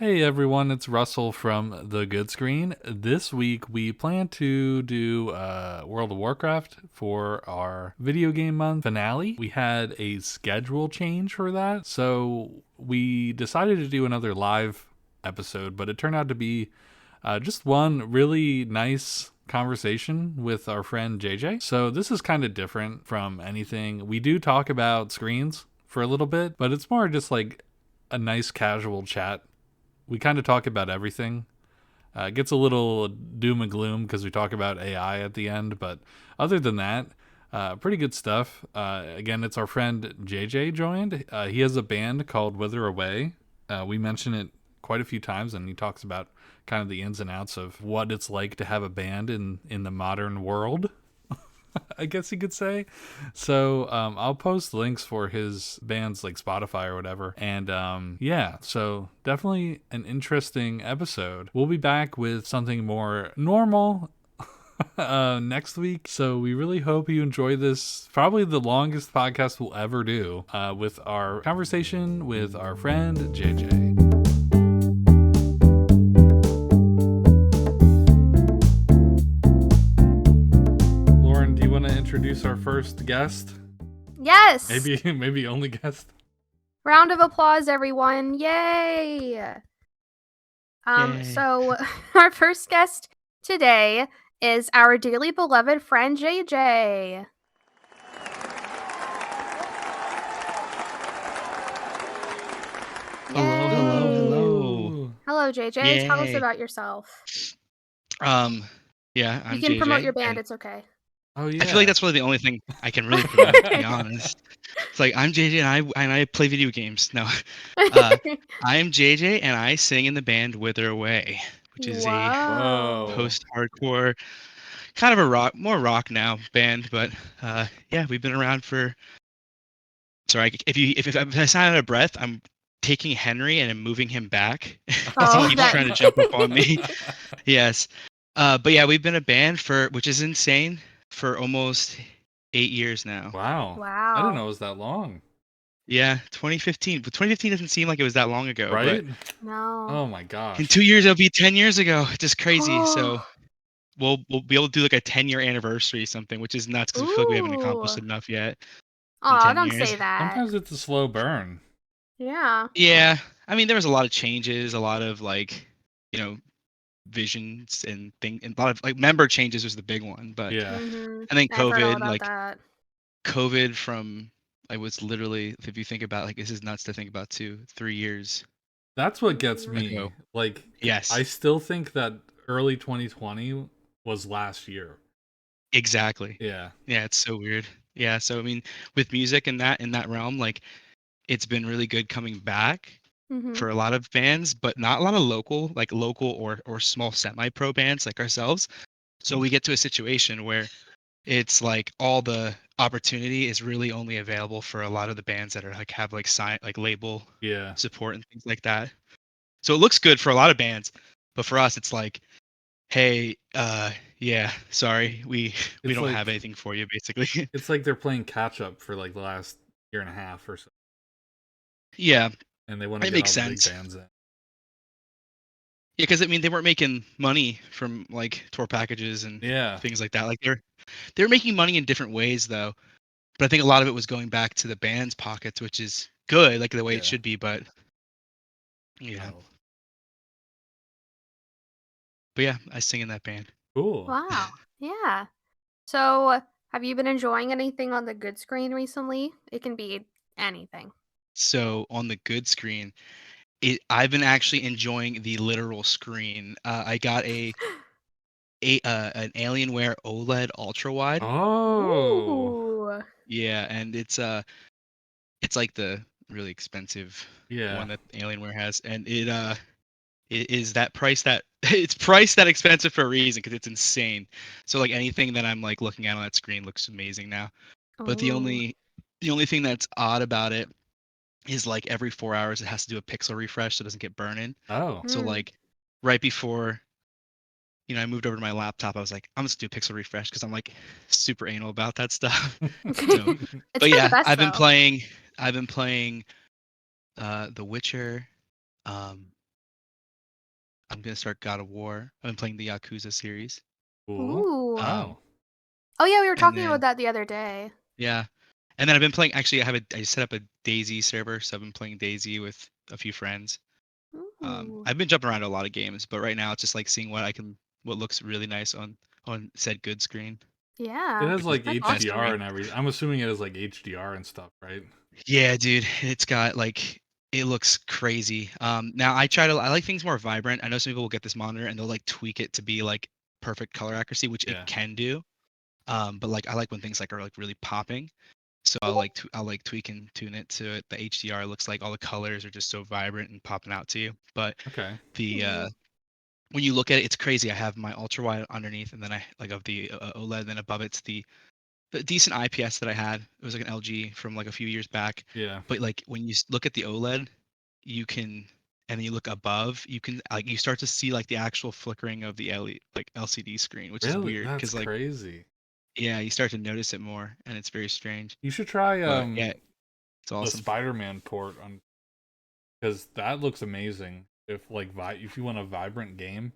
Hey everyone, it's Russell from The Good Screen. This week we plan to do World of Warcraft for our video game month finale. We had a schedule change for that, so we decided to do another live episode, but it turned out to be just one really nice conversation with our friend JJ. So this is kind of different from anything. We do talk about screens for a little bit, but it's more just like a nice casual chat. We kind of talk about everything. It gets a little doom and gloom because we talk about AI at the end, but other than that, pretty good stuff. Again, it's our friend JJ joined. He has a band called Wither Away. We mention it quite a few times, and he talks about kind of the ins and outs of what it's like to have a band in the modern world. I guess you could say. So I'll post links for his bands like Spotify or whatever. And yeah, so definitely an interesting episode. We'll be back with something more normal next week. So we really hope you enjoy this. Probably the longest podcast we'll ever do with our conversation with our friend JJ. Lauren, do you want to introduce our first guest? Yes. Maybe only guest. Round of applause, everyone. Yay. Yay. So our first guest today is our dearly beloved friend JJ. Hello. Hello, JJ. Tell us Yay. about yourself. Yeah, I'm You can JJ. promote your band, and it's okay. Oh yeah. I feel like that's really the only thing I can really promote, to be honest. It's like I'm JJ and I play video games. No, I'm JJ and I sing in the band Wither Away, which is a Whoa. post-hardcore, kind of more rock now band. But yeah, we've been around for. Sorry, if I sound out of breath, I'm taking Henry and I'm moving him back. Oh, He keeps trying to jump up on me. Yes. But yeah, we've been a band which is insane, for almost 8 years now. Wow. Wow. I didn't know it was that long. Yeah, 2015. But 2015 doesn't seem like it was that long ago. Right? But No. Oh my gosh. in 2 years, it'll be 10 years ago. It's just crazy. So we'll be able to do like a 10-year anniversary or something, which is nuts because we feel like we haven't accomplished enough yet. Oh, 10 don't years. say that. Sometimes it's a slow burn. Yeah. Yeah. I mean, there was a lot of changes, a lot of like, visions and a lot of like member changes was the big one. But Yeah. Mhm. and then I've heard all COVID, about like that. COVID from I was literally, if you think about, like, this is nuts to think about too, 3 years That's what gets me. ago. Like, Yes, I still think that early 2020 was last year. exactly. Yeah. Yeah, it's so weird. Yeah, so I mean, with music and that in that realm, like, it's been really good coming back Mhm. for a lot of bands, but not a lot of local or small semi-pro bands like ourselves. So we get to a situation where it's like all the opportunity is really only available for a lot of the bands that are like have like label Yeah. support and things like that. So it looks good for a lot of bands, but for us it's like, hey, yeah, sorry, we It's don't like have anything for you, basically. it's like they're playing catch up for like the last year and a half or so, Yeah, and they want to it get makes all the big sense. bands in. Yeah, because I mean they weren't making money from like tour packages and Yeah. things like that. Like they're making money in different ways though, but I think a lot of it was going back to the band's pockets, which is good, like the way it Yeah. should be. But yeah, Oh, but yeah, I sing in that band. cool. Wow. Yeah. So, have you been enjoying anything on the good screen recently? It can be anything. So on the good screen, I've been actually enjoying the literal screen. I got an Alienware OLED ultra wide. Oh. Ooh. Yeah, and it's like the really expensive Yeah. one that Alienware has, and it is that price that it's priced that expensive for a reason because it's insane. So like anything that I'm like looking at on that screen looks amazing now. But Ooh. the only thing that's odd about it is like every 4 hours it has to do a pixel refresh so it doesn't get burning. Oh. So Hmm. like right before I moved over to my laptop, I was like, I'm just do pixel refresh because I'm like super anal about that stuff. So, It's but for the yeah, best, though. I've been playing The Witcher, um, gonna start God of War. I've been playing the Yakuza series. Cool. Ooh. Oh, Oh yeah, we were And talking about then that the other day. yeah, and then I've been playing. Actually, I set up a Daisy server, so I've been playing Daisy with a few friends. Ooh. I've been jumping around to a lot of games, but right now it's just like seeing what looks really nice on said good screen. it Yeah. has Like this like That's best HDR awesome. screen. and everything. I'm assuming it has like HDR and stuff, right? Yeah, dude, it's got like it looks crazy. Now I like things more vibrant. I know some people will get this monitor and they'll like tweak it to be like perfect color accuracy, which it Yeah. can do. But like I like when things like are like really popping. So I'll like tweak and tune it to it. The HDR looks like all the colors are just so vibrant and popping out to you. But Okay. the Ooh. when you look at it, it's crazy. I have my ultra wide underneath, and then I like of the OLED, and then above it's the decent IPS that I had. It was like an LG from like a few years back. Yeah. But like when you look at the OLED, you can, and then you look above, you can like you start to see like the actual flickering of the like LCD screen, which is Really? weird That's because like crazy. yeah, you start to notice it more, and it's very strange. You should try But yeah, it's the awesome. Spider-Man port on because that looks amazing. If like if you want a vibrant game,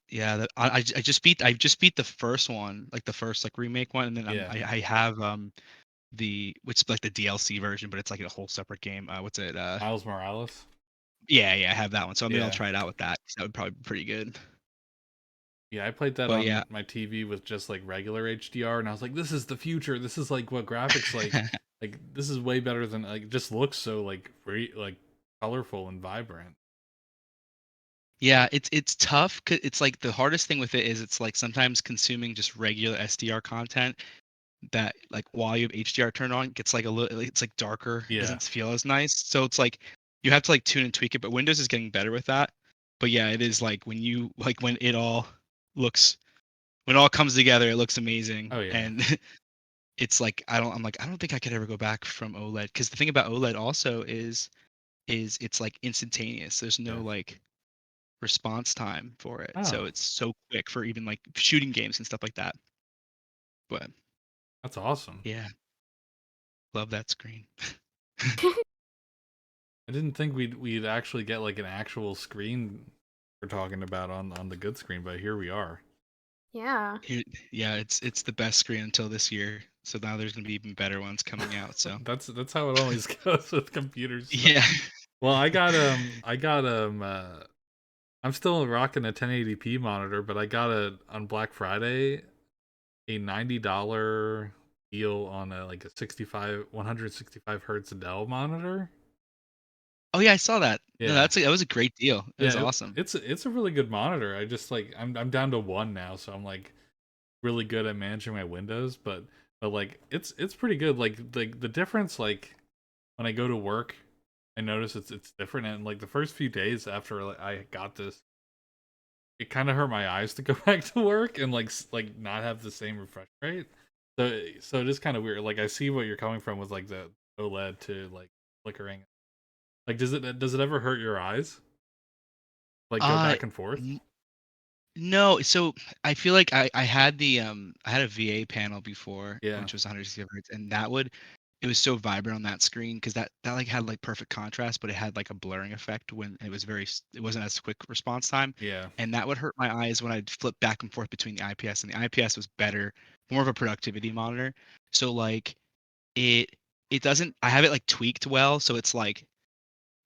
Yeah, I just beat the first one, like the first like remake one, and then yeah, I have the which is like the DLC version, but it's like a whole separate game. What's it? Miles Morales. Yeah, I have that one. So maybe I'll Yeah, try it out with that. 'Cause that would probably be pretty good. yeah. I played that But yeah, on my TV with just like regular HDR, and I was like, "This is the future. This is like what graphics like. Like this is way better than like. It just looks so like like colorful and vibrant." yeah, it's tough. 'Cause it's like the hardest thing with it is it's like sometimes consuming just regular SDR content that like while you have HDR turned on gets like a little it's like darker. It Yeah. doesn't feel as nice. So it's like you have to like tune and tweak it. But Windows is getting better with that. But yeah, it is like when you like when it all looks when it all comes together, it looks amazing. Oh yeah. And it's like I don't think I could ever go back from OLED because the thing about OLED also is it's like instantaneous. There's no Yeah. like response time for it. So Oh, it's so quick for even like shooting games and stuff like that. But that's awesome. yeah, love that screen. I didn't think we'd actually get like an actual screen we're talking about on the good screen, but here we are. Yeah. Here, yeah, it's the best screen until this year. So now there's gonna be even better ones coming out. So That's how it always goes with computers. yeah. Well, I got I'm still rocking a 1080p monitor, but I got a on Black Friday a $90 deal on a like a 165 hertz Dell monitor. Oh yeah, I saw that. No, Yeah. that was a great deal. It Yeah, was awesome. it's a really good monitor. I just like I'm down to one now, so I'm like really good at managing my windows, but like it's pretty good. Like the difference like when I go to work, I notice it's different, and like the first few days after like, I got this, it kind of hurt my eyes to go back to work and like like not have the same refresh rate. So it is kind of weird. Like I see what you're coming from with like the OLED to like flickering. Like does it ever hurt your eyes? Like go Uh back and forth? No, so I feel like I had I had a VA panel before, Yeah. which was 160 hertz, and that would it was so vibrant on that screen because that like had like perfect contrast, but it had like a blurring effect when it was it wasn't as quick response time, Yeah. and that would hurt my eyes when I'd flip back and forth between the IPS, and the IPS was better, more of a productivity monitor. So like it it doesn't I have it like tweaked well, so it's like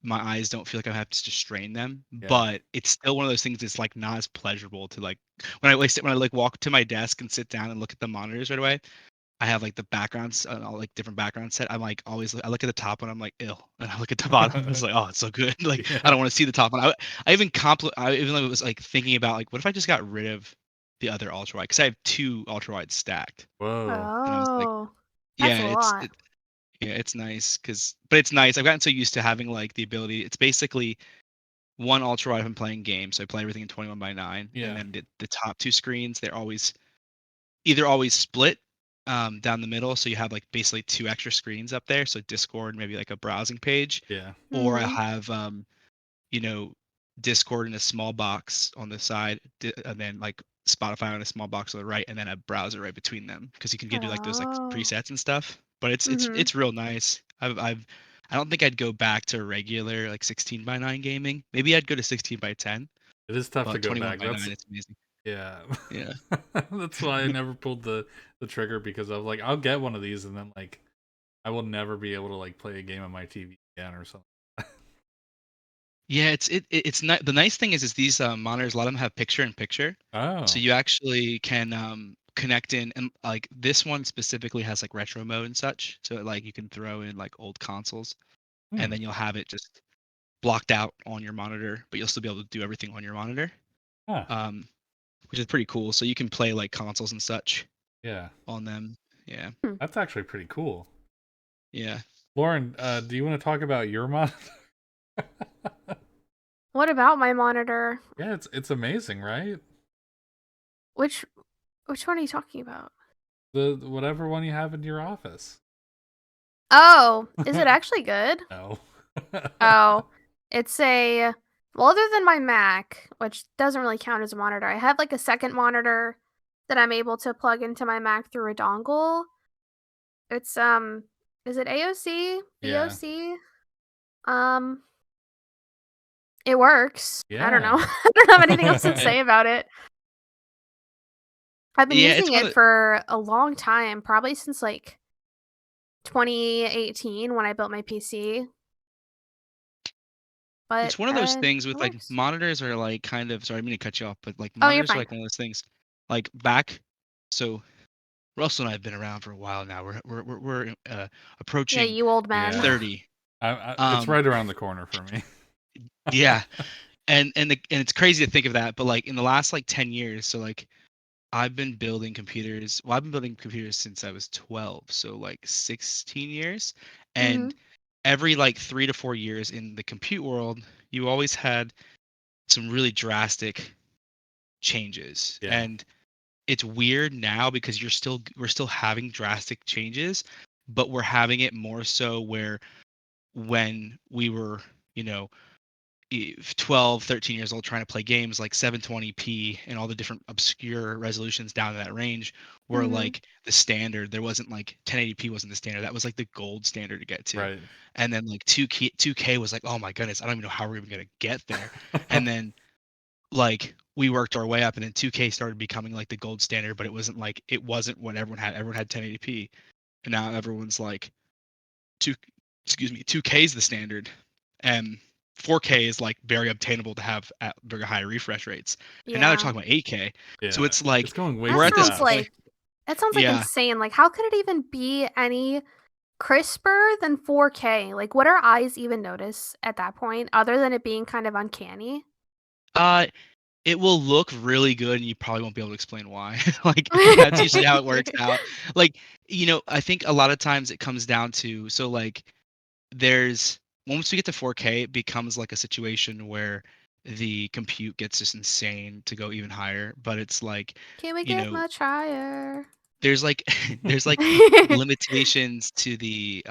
my eyes don't feel like I have to strain them, Yeah. but it's still one of those things that's like not as pleasurable to like when I like walk to my desk and sit down and look at the monitors right away. I have like the backgrounds, all like different backgrounds set. I'm like always I look at the top one, I'm like ill, and I look at the bottom, it's like oh, it's so good. Like I Yeah. don't want to see the top one. I even I even though it was like thinking about like what if I just got rid of the other ultra wide because I have two ultra wide stacked, Whoa. and I was like Oh, that's yeah, a lot. yeah, it's nice because but it's nice. I've gotten so used to having like the ability. It's basically one ultra wide if I'm playing games. So I play everything in 21 by 9, and Yeah. then the top two screens they're either always split down the middle, so you have like basically two extra screens up there. So Discord, maybe like a browsing page, Yeah. or I Mhm. have you know Discord in a small box on the side, and then like Spotify on a small box on the right, and then a browser right between them because you can get do like those like Oh. presets and stuff. But Mhm. it's real nice. I don't think I'd go back to regular like 16 by 9 gaming. Maybe I'd go to 16 by 10. It is tough to But go 21 back. by That's 9, it's amazing. yeah. Yeah. That's why I never pulled the trigger, because I was like, I'll get one of these and then like I will never be able to like play a game on my TV again or something. Yeah, it's not the nice thing is these monitors, a lot of them have picture in picture. So Oh. you actually can connect in, and like this one specifically has like retro mode and such. So like you can throw in like old consoles and Hmm. then you'll have it just blocked out on your monitor, but you'll still be able to do everything on your monitor. Huh. Um, which is pretty cool. So you can play like consoles and such Yeah. on them. Yeah. That's actually pretty cool. Yeah. Lauren, do you want to talk about your monitor? What about my monitor? Yeah, it's amazing, right? Which one are you talking about? The whatever one you have in your office. Oh, is it actually good? No. Oh, it's a well, other than my Mac, which doesn't really count as a monitor, I have like a second monitor that I'm able to plug into my Mac through a dongle. It's is it AOC? Yeah. VOC? Um, it works. I don't know. Yeah. I don't have anything else to say about it. I've been Yeah, it's using one it of for a long time, probably since like 2018 when I built my PC. But it's one of those things it with like works. monitors are like kind of, sorry, I mean to cut you off, but like Oh, you're monitors are fine. like one of those things. Like back, so Russell and I have been around for a while now. We're Yeah, approaching you old man. Yeah. 30. It's Um, right around the corner for me. yeah, and it's crazy to think of that, but like in the last like 10 years, so like I've been building computers. Well, I've been building computers since I was 12, so like 16 years. Mhm. And every like 3 to 4 years in the compute world, you always had some really drastic changes. Yeah. And it's weird now because we're still having drastic changes, but we're having it more so where when we were, you know, 12, 13 years old trying to play games like 720p and all the different obscure resolutions down to that range were Mhm. like the standard. There wasn't like 1080p wasn't the standard. That was like the gold standard to get to. Right. And then like 2K was like, oh my goodness, I don't even know how we're even gonna get there. And then like we worked our way up, and then 2K started becoming like the gold standard, but it wasn't what everyone had. Everyone had 1080p, and now everyone's like two excuse me 2K is the standard, and 4K is like very obtainable to have at very high refresh rates, and now they're Yeah. talking about 8K. So Yeah. it's like It's going way That we're too at this sounds fast. point. like Yeah. insane. Like, how could it even be any crisper than 4K? Like, what our eyes even notice at that point, other than it being kind of uncanny? uh it will look really good, and you probably won't be able to explain why. Like that's usually how it works out. Like, I think a lot of times it comes down to, so like there's once we get to 4K, it becomes like a situation where the compute gets just insane to go even higher. But it's like, Can we you get know, much higher? there's like there's like limitations to the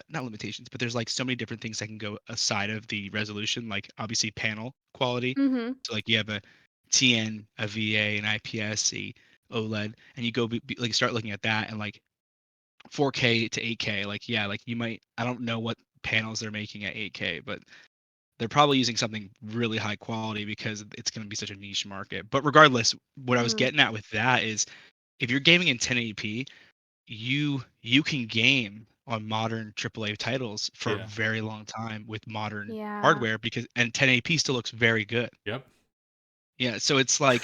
not limitations, but there's like so many different things that can go aside of the resolution, like obviously panel quality. Mhm. So like you have a TN, a VA, an IPS, a OLED, and you go like start looking at that, and like 4K to 8K, like yeah, like you might, I don't know what panels they're making at 8K, but they're probably using something really high quality because it's going to be such a niche market. But regardless, what I was Mhm. getting at with that is if you're gaming in 1080p, you can game on modern AAA titles for a Yeah. very long time with modern Yeah. hardware, because and 1080p still looks very good. Yep. Yeah, so it's like,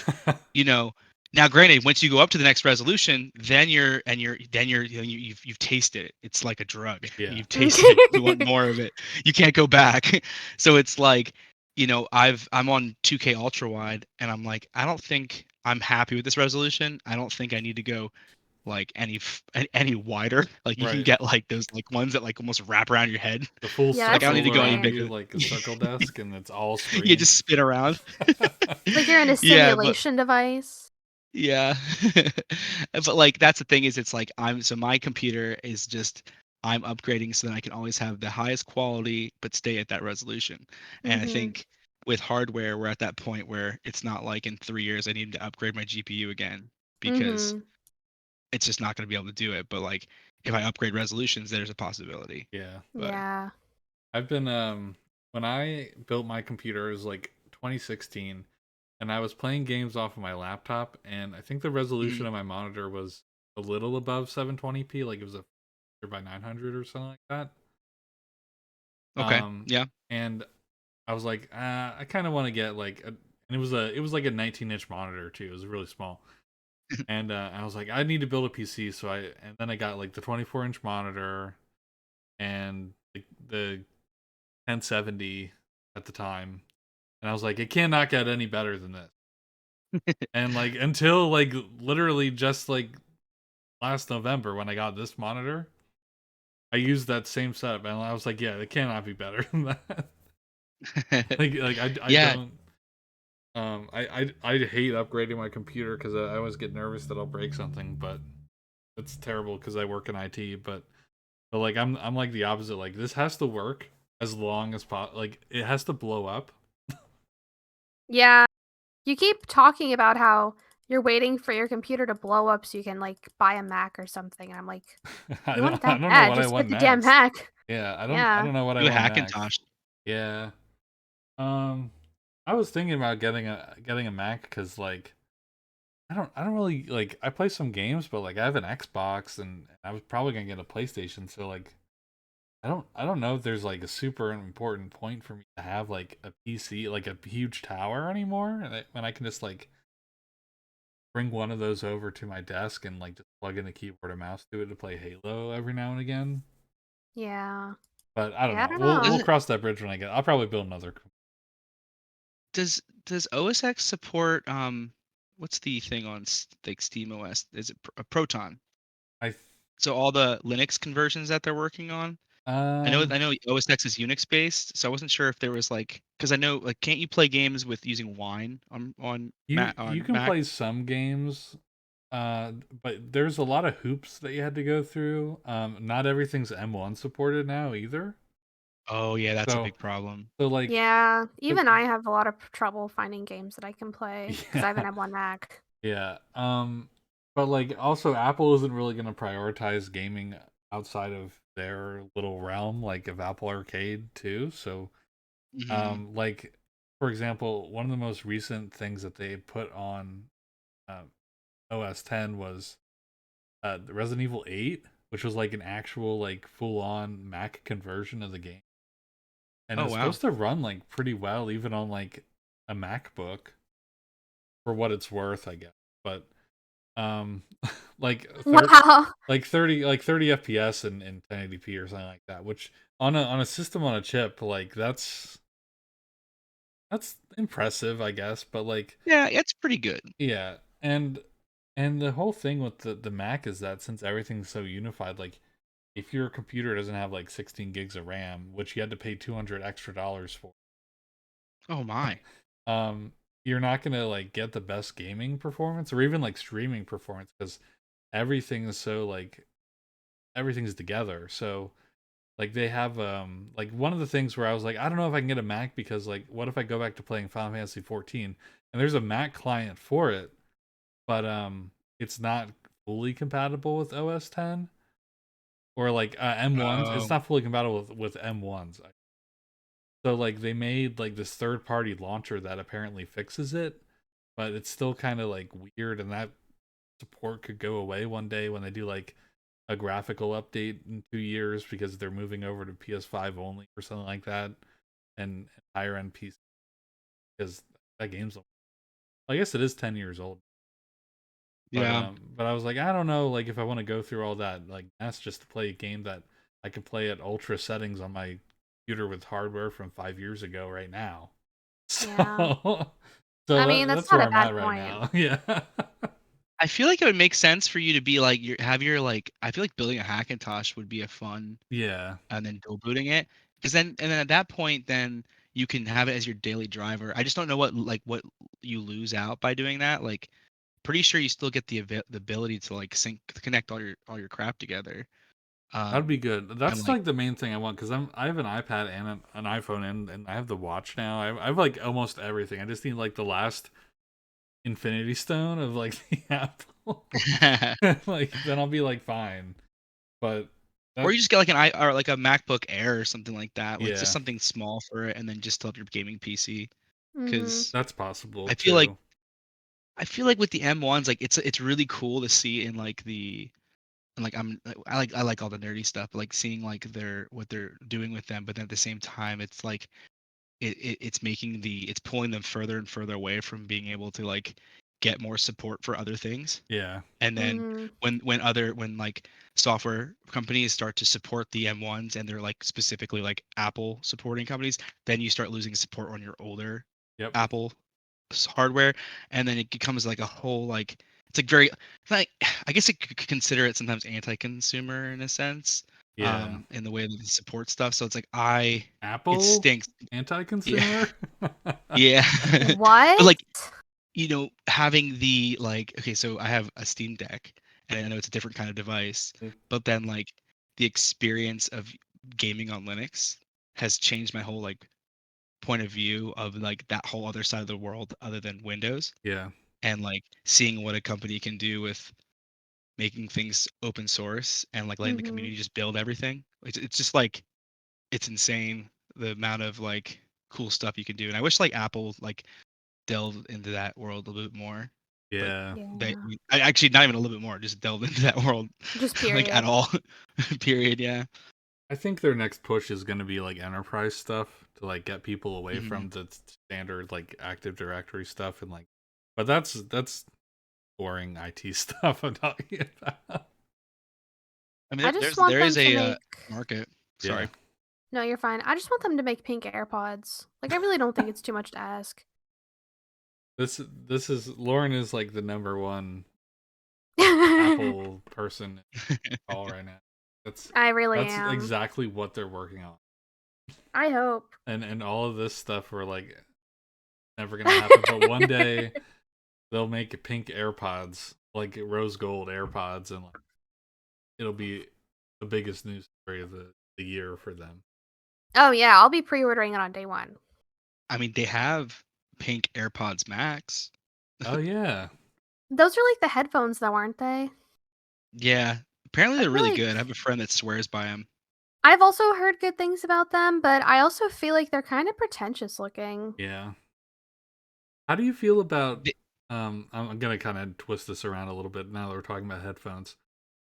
you know, now granted, once you go up to the next resolution, then you've tasted it. It's like a drug. Yeah. You've tasted it. You want more of it. You can't go back. So it's like, I'm on 2K ultra wide, and I'm like, I don't think I'm happy with this resolution. I don't think I need to go like any wider. Like you can Right. get like those like ones that like almost wrap around your head. The full Yeah, Like I that's don't need to circle go any around insane. you bigger. like a circle desk, and it's all You screen. just spin around. It's like you're in a Yeah, but simulation device. yeah. But like that's the thing is it's like so my computer is just, I'm upgrading so that I can always have the highest quality but stay at that resolution. And I Mhm. think with hardware we're at that point where it's not like in 3 years I need to upgrade my GPU again, because Mhm. it's just not going to be able to do it. But like if I upgrade resolutions, there's a possibility. Yeah. But Yeah. I've been when I built my computer, it was like 2016, and I was playing games off of my laptop, and I think the Mhm. resolution of my monitor was a little above 720p, like it was a 4 by 900 or something like that. Okay. Um, Yeah. and I was like, I kind of want to get like and it was like a 19-inch monitor too. It was really small. And I was like, I need to build a PC, so and then I got like the 24-inch monitor and the 1070 at the time, and I was like, it cannot get any better than this. And like until like literally just like last November when I got this monitor, I used that same setup, and I was like, yeah, it cannot be better than that. I Yeah. don't. I hate upgrading my computer because I always get nervous that I'll break something, but it's terrible because I work in IT. But like I'm like the opposite. Like this has to work as long as like it has to blow up. Yeah. You keep talking about how you're waiting for your computer to blow up so you can like buy a Mac or something. And I'm like, if you want it I that don't know bad, what I just get want the damn next. Mac. Yeah, I Yeah. don't know what I Do a want next. Hackintosh. Yeah. Um, I was thinking about getting a Mac because like I don't really like I play some games, but like I have an Xbox and I was probably gonna get a PlayStation, so like I don't know if there's like a super important point for me to have like a PC, like a huge tower anymore, and when I can just like bring one of those over to my desk and like just plug in a keyboard and mouse to it to play Halo every now and again. Yeah. But I don't Yeah, I know. don't Does We'll know. it cross that bridge when I get. I'll probably build another. does OS X support what's the thing on like Steam OS? Is it Proton? I So all the Linux conversions that they're working on. um I know OS X is Unix based, so I wasn't sure if there was like because I know like can't you play games with using Wine on you on can Mac? play some games, but there's a lot of hoops that you had to go through. Not everything's M1 supported now either. Oh yeah, that's a So big problem. so like Yeah. the- Even I have a lot of trouble finding games that I can play because I have an yeah. M1 Mac. Yeah. But like also Apple isn't really going to prioritize gaming outside of their little realm like of Apple Arcade too. So Hmm. like for example, one of the most recent things that they put on uh, OS 10 was the Resident Evil 8, which was like an actual like full-on Mac conversion of the game. And Oh it's wow. supposed to run like pretty well even on like a MacBook for what it's worth, I guess. But um like Wow. like 30 FPS in 1080p or something like that, which on a system on a chip, like that's impressive, I guess, but like Yeah, it's pretty good. yeah, and the whole thing with the Mac is that since everything's so unified, like if your computer doesn't have like 16 gigs of RAM, which you had to pay 200 extra dollars for, Oh my. um, you're not gonna like get the best gaming performance or even like streaming performance because everything is so like everything's together. So like they have like one of the things where I was like, I don't know if I can get a Mac because like what if I go back to playing Final Fantasy 14 and there's a Mac client for it, but it's not fully compatible with OS 10 or like M1s. It's Oh. not fully compatible with M1s. So like they made like this third party launcher that apparently fixes it, but it's still kind of like weird and that support could go away one day when they do like a graphical update in 2 years because they're moving over to PS5 only or something like that and higher end PC because that game's I guess it is 10 years old. Yeah. But I was like I don't know like if I want to go through all that like that's just to play a game that I can play at ultra settings on my computer with hardware from 5 years ago right now. So Yeah. so I mean, that's that's not where a I'm bad at right point. now. Yeah. I feel like it would make sense for you to be like have your like I feel like building a Hackintosh would be a fun Yeah. and then dual booting it because then at that point then you can have it as your daily driver. I just don't know what you lose out by doing that. Like pretty sure you still get the ability to like sync connect all your crap together. That'd be Um good. and That's like like the main thing I want because I have an iPad and an iPhone and I have the watch now. I have like almost everything. I just need like the last Infinity Stone of like the Apple. Like then I'll be like fine. But or that you just get like an I or like a MacBook Air or something like that. Like just yeah something small for it and then just still have your gaming PC. Mhm. because That's possible I feel like too. I feel like with the M1s, like it's really cool to see in like the and like I like all the nerdy stuff, like seeing like what they're doing with them, but then at the same time, it's like it's making it's pulling them further and further away from being able to like get more support for other things. Yeah. And then Mhm. when like software companies start to support the M1s and they're like specifically like Apple supporting companies, then you start losing support on your older Yep. Apple hardware, and then it becomes like a whole like it's like very like I guess you could consider it sometimes anti-consumer in a sense, Yeah. in the way that they support stuff. So it's like it Apple stinks. Yeah, anti-consumer. yeah. But What? like having the like okay, so I have a Steam Deck, and I know it's a different kind of device, but then like the experience of gaming on Linux has changed my whole like point of view of like that whole other side of the world other than Windows, Yeah. and like seeing what a company can do with making things open source and like letting the Mhm. community just build everything. It's just like it's insane the amount of like cool stuff you can do. And I wish like Apple like delved into that world a little bit more. But Yeah. they Yeah. I actually not even a little bit more, just delved into that world Just like at period. all. Period, yeah. I think their next push is going to be like enterprise stuff to like get people away Hmm. from the standard like Active Directory stuff and like, but that's boring IT stuff I'm talking about. I mean I just there want them is to a make market. Yeah. Sorry. No, you're fine. I just want them to make pink AirPods. Like I really don't think it's too much to ask. This is Lauren is like the number one I Apple person call right now. That's really that's am. exactly what they're working on. I hope. And all of this stuff we're like never gonna happen. But one day they'll make pink AirPods, like rose gold AirPods, and like it'll be the biggest news story of the year for them. Oh yeah, I'll be pre-ordering it on day one. I mean they have pink AirPods Max. Oh yeah. Those are like the headphones though, aren't they? Yeah. Apparently I they're feel really good. I like have a friend that swears by them. I've also heard good things about them, but I also feel like they're kind of pretentious looking. Yeah. How do you feel about I'm gonna kind of twist this around a little bit now that we're talking about headphones.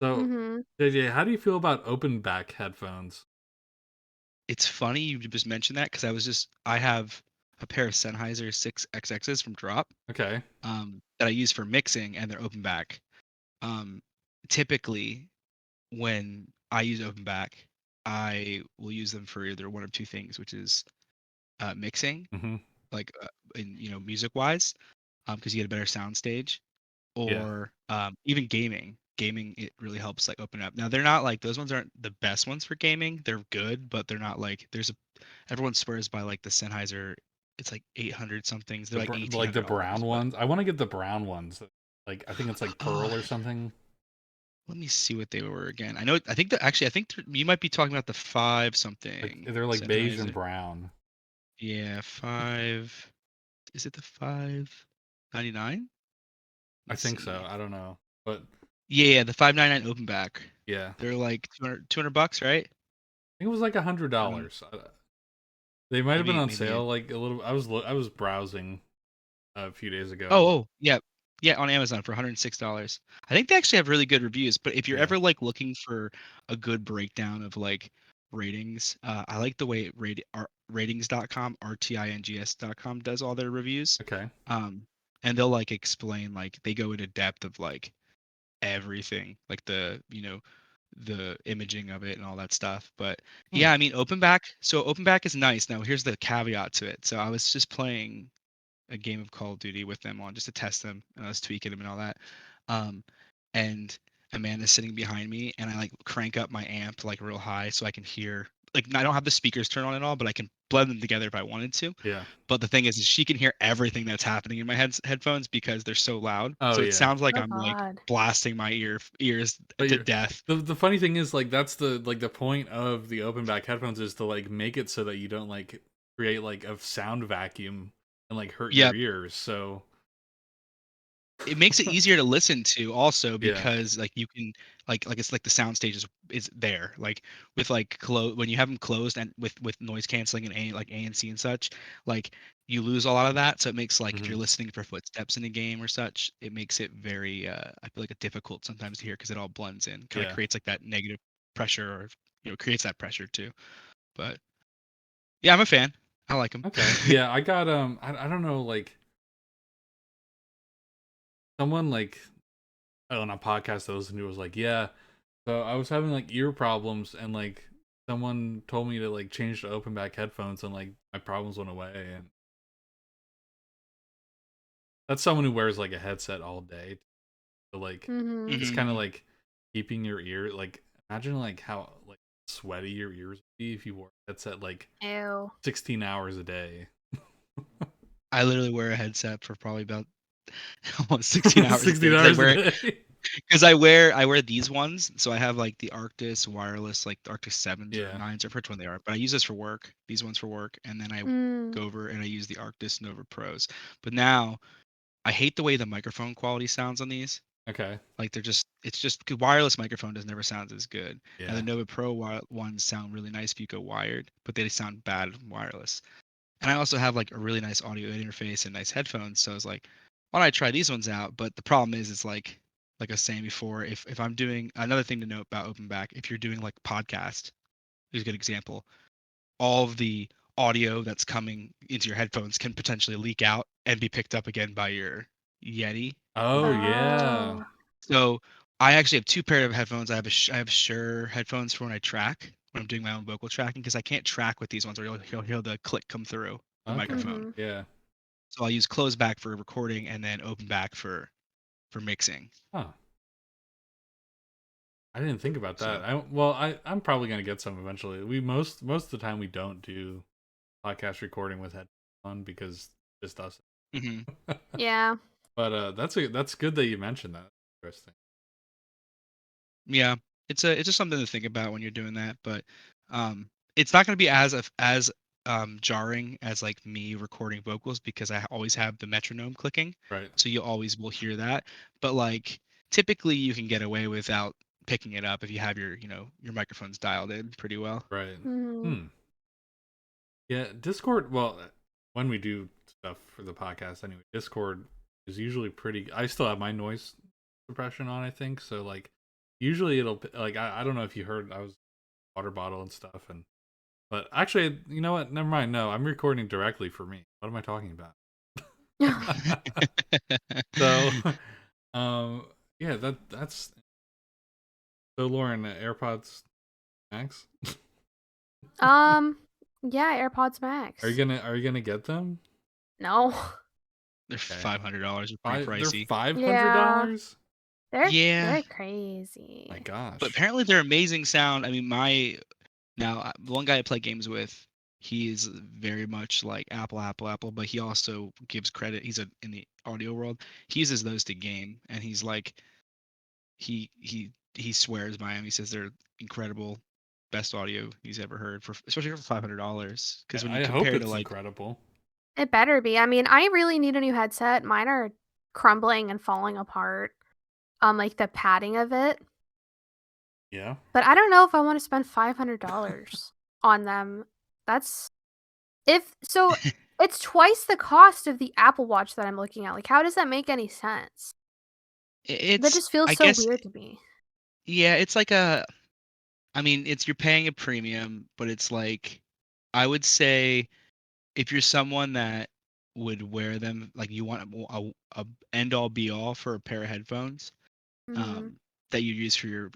So Mhm. JJ, how do you feel about open back headphones? It's funny you just mentioned that because I have a pair of Sennheiser 6XXs from Drop, Okay. that I use for mixing, and they're open back. Um, Typically, when I use open back, I will use them for either one of two things, which is mixing, Mm-hmm. like in music wise, because you get a better sound stage, Yeah. or even gaming. Gaming it really helps like open up. Now they're not like those ones aren't the best ones for gaming. They're good, but they're not like everyone swears by like the Sennheiser. It's like 800 somethings. They're like eighteen Like the hundred brown dollars. But ones. I want to get the brown ones. Like I think it's like uh, pearl or something. let me see what they were again. I know. I think that actually. I think you might be talking about the five Like something they're like beige and Sennheiser. brown. Yeah, five. Is it the 599? Let I me think so. see. I don't know. But Yeah, the 599 open back. yeah. They're like 200 bucks, right? I think it was like Um, $100. They might have been maybe on maybe sale like a little. I was browsing a few days ago. oh, yeah. Yeah, on Amazon for $106. I think they actually have really good reviews, but if you're Yeah. ever like looking for a good breakdown of like ratings, I like the way ratings.com, rtings.com does all their reviews. Okay. Um, and they'll like explain like they go into depth of like everything, like the imaging of it and all that stuff. But Hmm. yeah, I mean open back is nice. Now here's the caveat to it. So I was just playing a game of Call of Duty with them on just to test them, and I was tweaking them and all that. Um, and Amanda's sitting behind me, and I like crank up my amp like real high so I can hear. Like I don't have the speakers turned on at all, but I can blend them together if I wanted to. Yeah. But the thing is she can hear everything that's happening in my headphones because they're so loud. Oh So it yeah. sounds like Oh I'm like god. blasting my ears But to you're, death. the funny thing is like that's the point of the open back headphones is to like make it so that you don't like create like a sound vacuum and like hurt your Yep. ears. So it makes it easier to listen to also Yeah. because like you can like it's like the sound stage is there like with like when you have them closed and with noise canceling and like ANC and such like you lose a lot of that, so it makes like if hmm you're listening for footsteps in a game or such, it makes it very I feel like it difficult sometimes to hear because it all blends in, kind of Yeah. creates like that negative pressure, or creates that pressure too. But yeah, I'm a fan. I like them. Okay. Yeah, I got I don't know, like someone like on a podcast I listened to was like, yeah, so I was having like ear problems and like someone told me to like change to open back headphones and like my problems went away, and that's someone who wears like a headset all day. So like Mm-hmm. it's kind of hmm like keeping your ear like imagine like how like sweaty your ears would be if you wore a headset like Ew. 16 hours a day. I literally wear a headset for probably about almost 16 hours a day 16 because I hours a wear day. I wear these ones. So I have like the Arctis wireless, like the Arctis 7s or Yeah. 9s, I forget when they are, but I use this for work, these ones for work, and then I Mm. go over and I use the Arctis Nova Pros. But now I hate the way the microphone quality sounds on these. Okay. Like it's just 'cause wireless microphone does never sound as good. Now the Yeah. Nova Pro ones sound really nice if you go wired, but they sound bad wireless. And I also have like a really nice audio interface and nice headphones. So I was like, why don't I try these ones out? But the problem is, it's like I was saying before, if I'm doing another thing to note about open back, if you're doing like podcast, is a good example. All of the audio that's coming into your headphones can potentially leak out and be picked up again by your Yeti. Oh Um, yeah. Oh. so I actually have two pair of headphones. I have Shure headphones for when I track, when I'm doing my own vocal tracking, because I can't track with these ones, or you'll hear the click come through the Okay. microphone. Mm-hmm. Yeah. So I'll use close back for recording and then open back for mixing. Huh. I didn't think about that. So I'm probably gonna get some eventually. We most of the time we don't do podcast recording with headphones on because it's just us. hmm Yeah. But that's good that you mentioned that. Interesting. yeah, it's just something to think about when you're doing that. But it's not going to be as jarring as like me recording vocals because I always have the metronome clicking, Right. so you always will hear that. But like typically you can get away without picking it up if you have your microphones dialed in pretty well. Right. Mm-hmm. Hmm. Yeah. Discord. Well, when we do stuff for the podcast, anyway, Discord is usually pretty. I still have my noise suppression on. I think so. Like, usually it'll like I don't know if you heard. I was water bottle and stuff, and but actually, you know what? Never mind. No, I'm recording directly for me. What am I talking about? So, um, yeah, that's so. Lauren, AirPods Max. um. Yeah. AirPods Max. Are you gonna get them? No. They're Okay. $500. They're pretty They're pricey. Yeah. $500. Yeah, They're My crazy. but gosh. apparently they're amazing sound. I mean, the one guy I play games with, he is very much like Apple, Apple, Apple, but he also gives credit. In the audio world. He uses those to game, and he's like, he swears by them. He says they're incredible, best audio he's ever heard for, especially for $500. Because when you I hope compare to it's like, incredible. It better be. I mean, I really need a new headset. Mine are crumbling and falling apart. Like the padding of it. Yeah. But I don't know if I want to spend $500 on them. That's if so. It's twice the cost of the Apple Watch that I'm looking at. Like, how does that make any sense? That it's just feels I so guess weird to me. yeah, it's like a I mean, it's you're paying a premium, but it's like I would say if you're someone that would wear them, like you want a end all be all for a pair of headphones, Mhm. um, that you use for your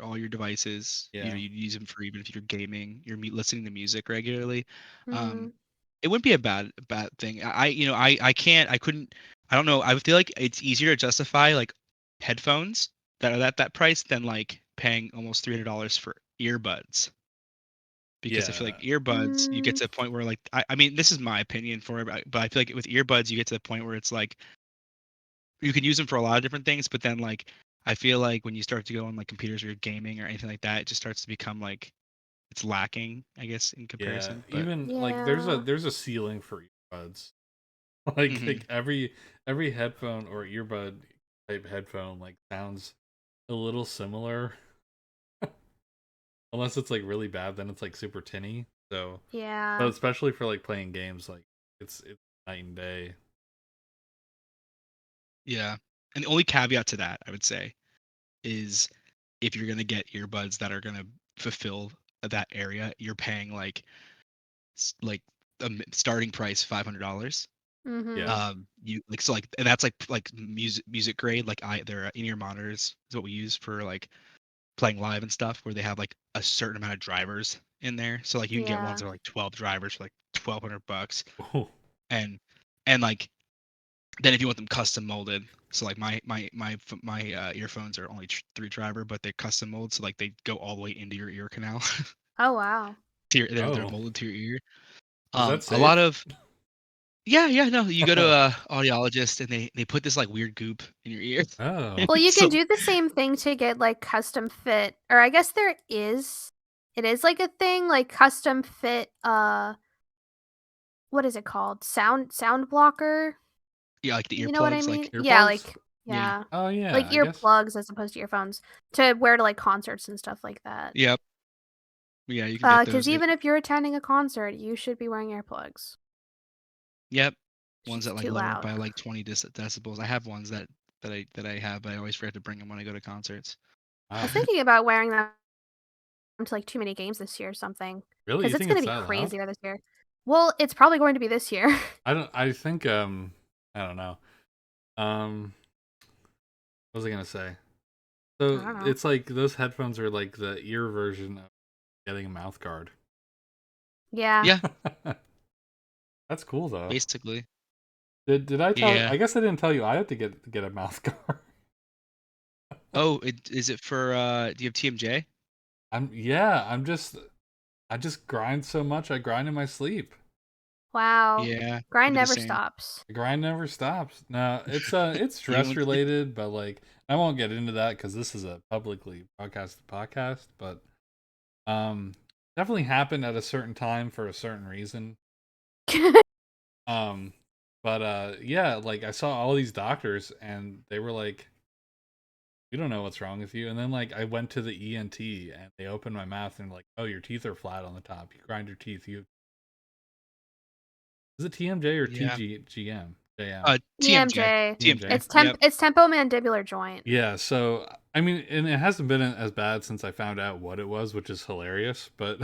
all your devices. Yeah. You use them for even if you're gaming, you're listening to music regularly. Um, Mhm. it wouldn't be a bad thing. I couldn't I don't know. I feel like it's easier to justify like headphones that are at that price than like paying almost $300 for earbuds, because I feel like Yeah. earbuds, you get Mm. to the point where like I mean this is my opinion for it, but I feel like with earbuds you get to the point where it's like you can use them for a lot of different things, but then like I feel like when you start to go on like computers or you're gaming or anything like that, it just starts to become like it's lacking, I guess, in Yeah. comparison. But Even like Yeah. there's a ceiling for earbuds. Like every headphone or earbud type headphone like sounds a little similar. Unless it's like really bad, then it's like super tinny. So, but Yeah. especially for like playing games, like it's night and day. Yeah. And the only caveat to that, I would say, is if you're gonna get earbuds that are gonna fulfill that area, you're paying like like a starting price $500. Yeah. Mhm. You like so like and that's like music grade. Like they're in-ear monitors is what we use for like playing live and stuff, where they have like a certain amount of drivers in there. So like you can get ones Yeah. that are like 12 drivers for like $1,200, Oh, and like then if you want them custom molded, so like my earphones are only 3 driver, but they're custom molded, so like they go all the way into your ear canal. Oh wow. They're oh, molded to your ear. is that A lot safe? of yeah, no, you go to a audiologist and they put this like weird goop in your ear. Oh, Well, you can So do the same thing to get like custom fit, or I guess there is. It is like a thing, like custom fit. What is it called? Sound blocker. yeah, like the You know what I earplugs, mean? like Yeah, earplugs? like yeah, yeah, Oh yeah, like I guess. earplugs as opposed to earphones to wear to like concerts and stuff like that. yep, yeah, you can get Because those if even if you're attending a concert, you should be wearing earplugs. yep, It's ones that just like too lower it loud. by like 20 decibels. I have ones that I have, but I always forget to bring them when I go to concerts. I was Wow. thinking about wearing them to like too many games this year or something, Really? because You it's think gonna it's be that loud? crazier this year. Well, it's probably going to be this year. I don't. I think. I don't know. What was I gonna say? I So don't know. it's like those headphones are like the ear version of getting a mouth guard. Yeah. Yeah, That's cool though. basically. Did I tell? Yeah. I guess I didn't tell you. I had to get a mouth guard. Oh, is it for do you have TMJ? Yeah. I just grind so much. I grind in my sleep. Wow. Yeah, I Grind do the never same. stops. The grind never stops. No, it's Even stress when sleep. related, but like I won't get into that because this is a publicly broadcasted podcast. But definitely happened at a certain time for a certain reason. Um, but yeah, like I saw all these doctors and they were like, "We don't know what's wrong with you." And then like I went to the ENT and they opened my mouth and like, "Oh, your teeth are flat on the top. You grind your teeth. You is it TMJ or Yeah. TGGM? JM? TMJ. TMJ. TMJ. Yep. It's tempomandibular joint. Yeah, so I mean, and it hasn't been as bad since I found out what it was, which is hilarious. But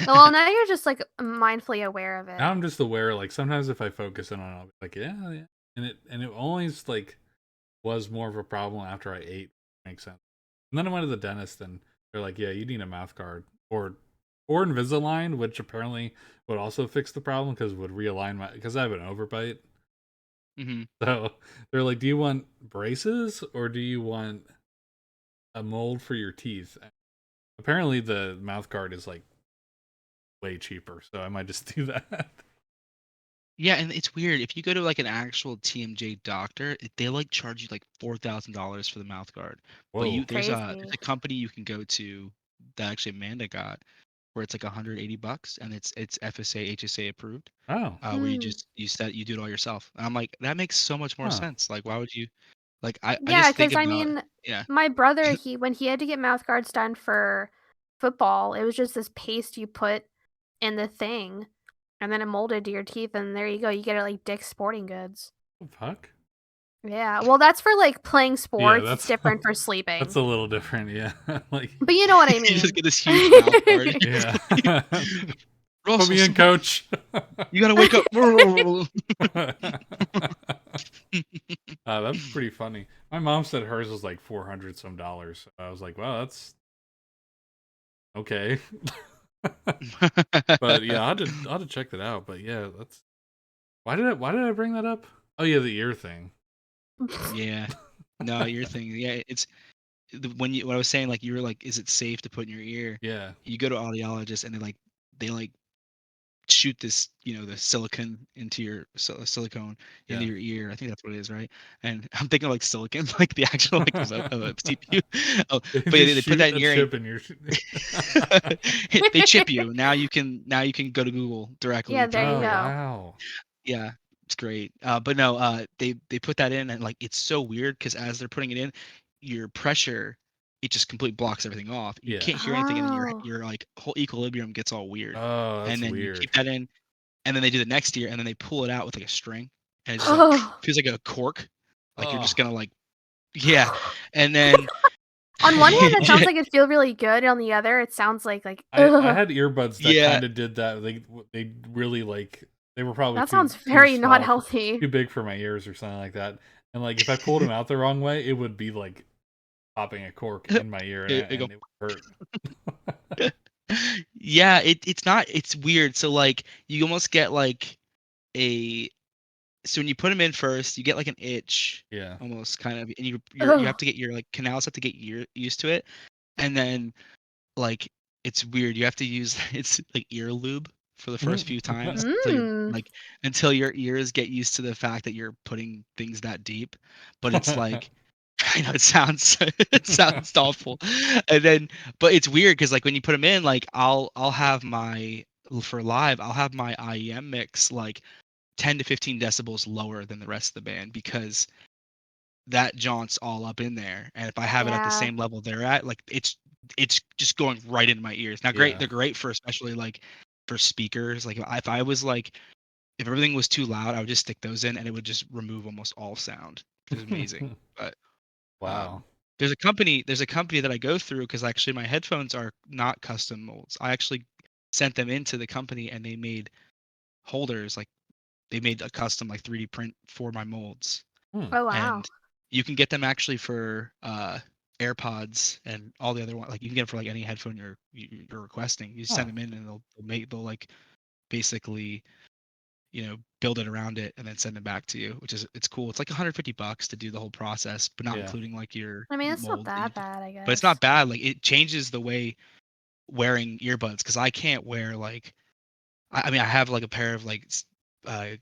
Well, now you're just like mindfully aware of now it. I'm just aware. Like sometimes if I focus in on it, I'll be like, yeah, yeah, and it always like was more of a problem after I ate. Makes sense. And then I went to the dentist, and they're like, yeah, you need a mouth guard or Invisalign, which apparently would also fix the problem because would realign my because I have an overbite. Hmm. So they're like, do you want braces or do you want a mold for your teeth? Apparently, the mouth guard is like way cheaper, so I might just do that. Yeah, and it's weird. If you go to like an actual TMJ doctor, they like charge you like $4,000 for the mouth guard. But Whoa. there's Crazy. a company you can go to that actually Amanda got, where it's like $180 and it's FSA HSA approved. Oh. Where Hmm. you do it all yourself. And I'm like, that makes so much more Huh. sense. Like, why would you like I Yeah, just think because I about mean, yeah. my brother, he when he had to get mouth guards done for football, it was just this paste you put in the thing, and then it molded to your teeth, and there you go. You get it like Dick's Sporting Goods. What the fuck? Yeah, well, that's for like playing Yeah, sports. It's that's different for that's sleeping, a little different. Yeah, like but you know what I You just mean. get this huge mouth guard. yeah. Put Russell, me in, coach. you gotta wake up. That's pretty funny. My mom said hers was like 400 some dollars. I was like, wow, that's okay. But yeah, I'll have to check that out. But yeah, that's why did I bring that up? Oh yeah, the ear thing. Yeah. No, your thing. Yeah, it's when I was saying like you were like, is it safe to put in your ear? Yeah. You go to audiologists and they like shoot this the silicone into your silicone into Yeah. your ear. I think that's what it is, right? And I'm thinking of like silicon, like the actual like CPU. Oh, They but yeah, just they put that shoot in a your ear. chip in your. They chip you. Now you can go to Google directly Yeah, and there type you Oh it in. go. wow. Yeah. It's great. But no, they put that in, and like it's so weird because as they're putting it in, your pressure it just completely blocks everything off. You Yeah. can't hear anything, and then Oh. your like whole equilibrium gets all weird. Oh, And that's then you weird. keep that in, and then they do the next year, and then they pull it out with like a string, and it just like Oh. feels like a cork, like you're just Oh. gonna like yeah, and then On one hand, it sounds like it feel really good. On the other, it sounds like I ugh. had earbuds that yeah, kind of did that. They really like they were probably That too sounds too very not small, healthy. too big for my ears or something like that. And like if I pulled them out the wrong way, it would be like popping a cork in my ear, it go and it would hurt. yeah, it's not it's weird. So like you almost get like a so when you put them in first, you get like an itch Yeah. almost kind of, and you have Ugh. to get your like canals have to get used to it, and then like it's weird. You have to use it's like ear lube for the first few times until you're Mm. like until your ears get used to the fact that you're putting things that deep. But it's like I know it sounds it sounds awful, and then but it's weird because like when you put them in, like I'll have my for live I'll have my IEM mix like 10 to 15 decibels lower than the rest of the band because that jaunt's all up in there. And if I have it at the Yeah. same level they're at, like it's just going right into my ears. Now, great, Yeah. they're great for especially like for speakers. Like if I was like if everything was too loud, I would just stick those in and it would just remove almost all sound. It was amazing. But Wow. there's a company that I go through because actually my headphones are not custom molds. I actually sent them into the company and they made holders like they made a custom like 3D print for my molds, Hmm. Oh wow. and you can get them actually for AirPods and all the other one. Like you can get them for like any headphone you're requesting. You send Huh. them in, and they'll like basically build it around it and then send it back to you, which is it's cool. It's like $150 to do the whole process, but not Yeah. including like your I mean, it's not mold that you that do. bad, I But it's guess. not bad. Like it changes the way wearing earbuds because I can't wear like I mean, I have like a pair of like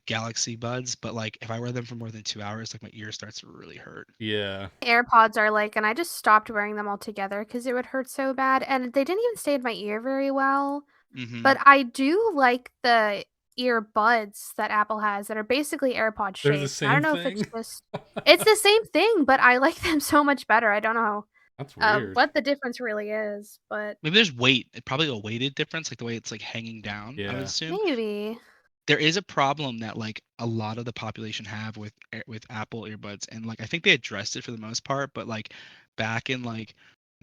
Galaxy Buds, but like if I wear them for more than 2 hours, like my ear starts to really hurt. Yeah. AirPods are like, and I just stopped wearing them altogether because it would hurt so bad, and they didn't even stay in my ear very well. Mm-hmm. But I do like the earbuds that Apple has that are basically AirPod They're the shaped. And I don't same know if it's thing. just it's the same thing, but I like them so much better. I don't know That's weird. what the difference really is, but Maybe there's weight, probably a weighted difference, like the way it's like hanging down. I would Yeah. assume maybe. there is a problem that like a lot of the population have with with Apple earbuds, and like I think they addressed it for the most part, but like back in like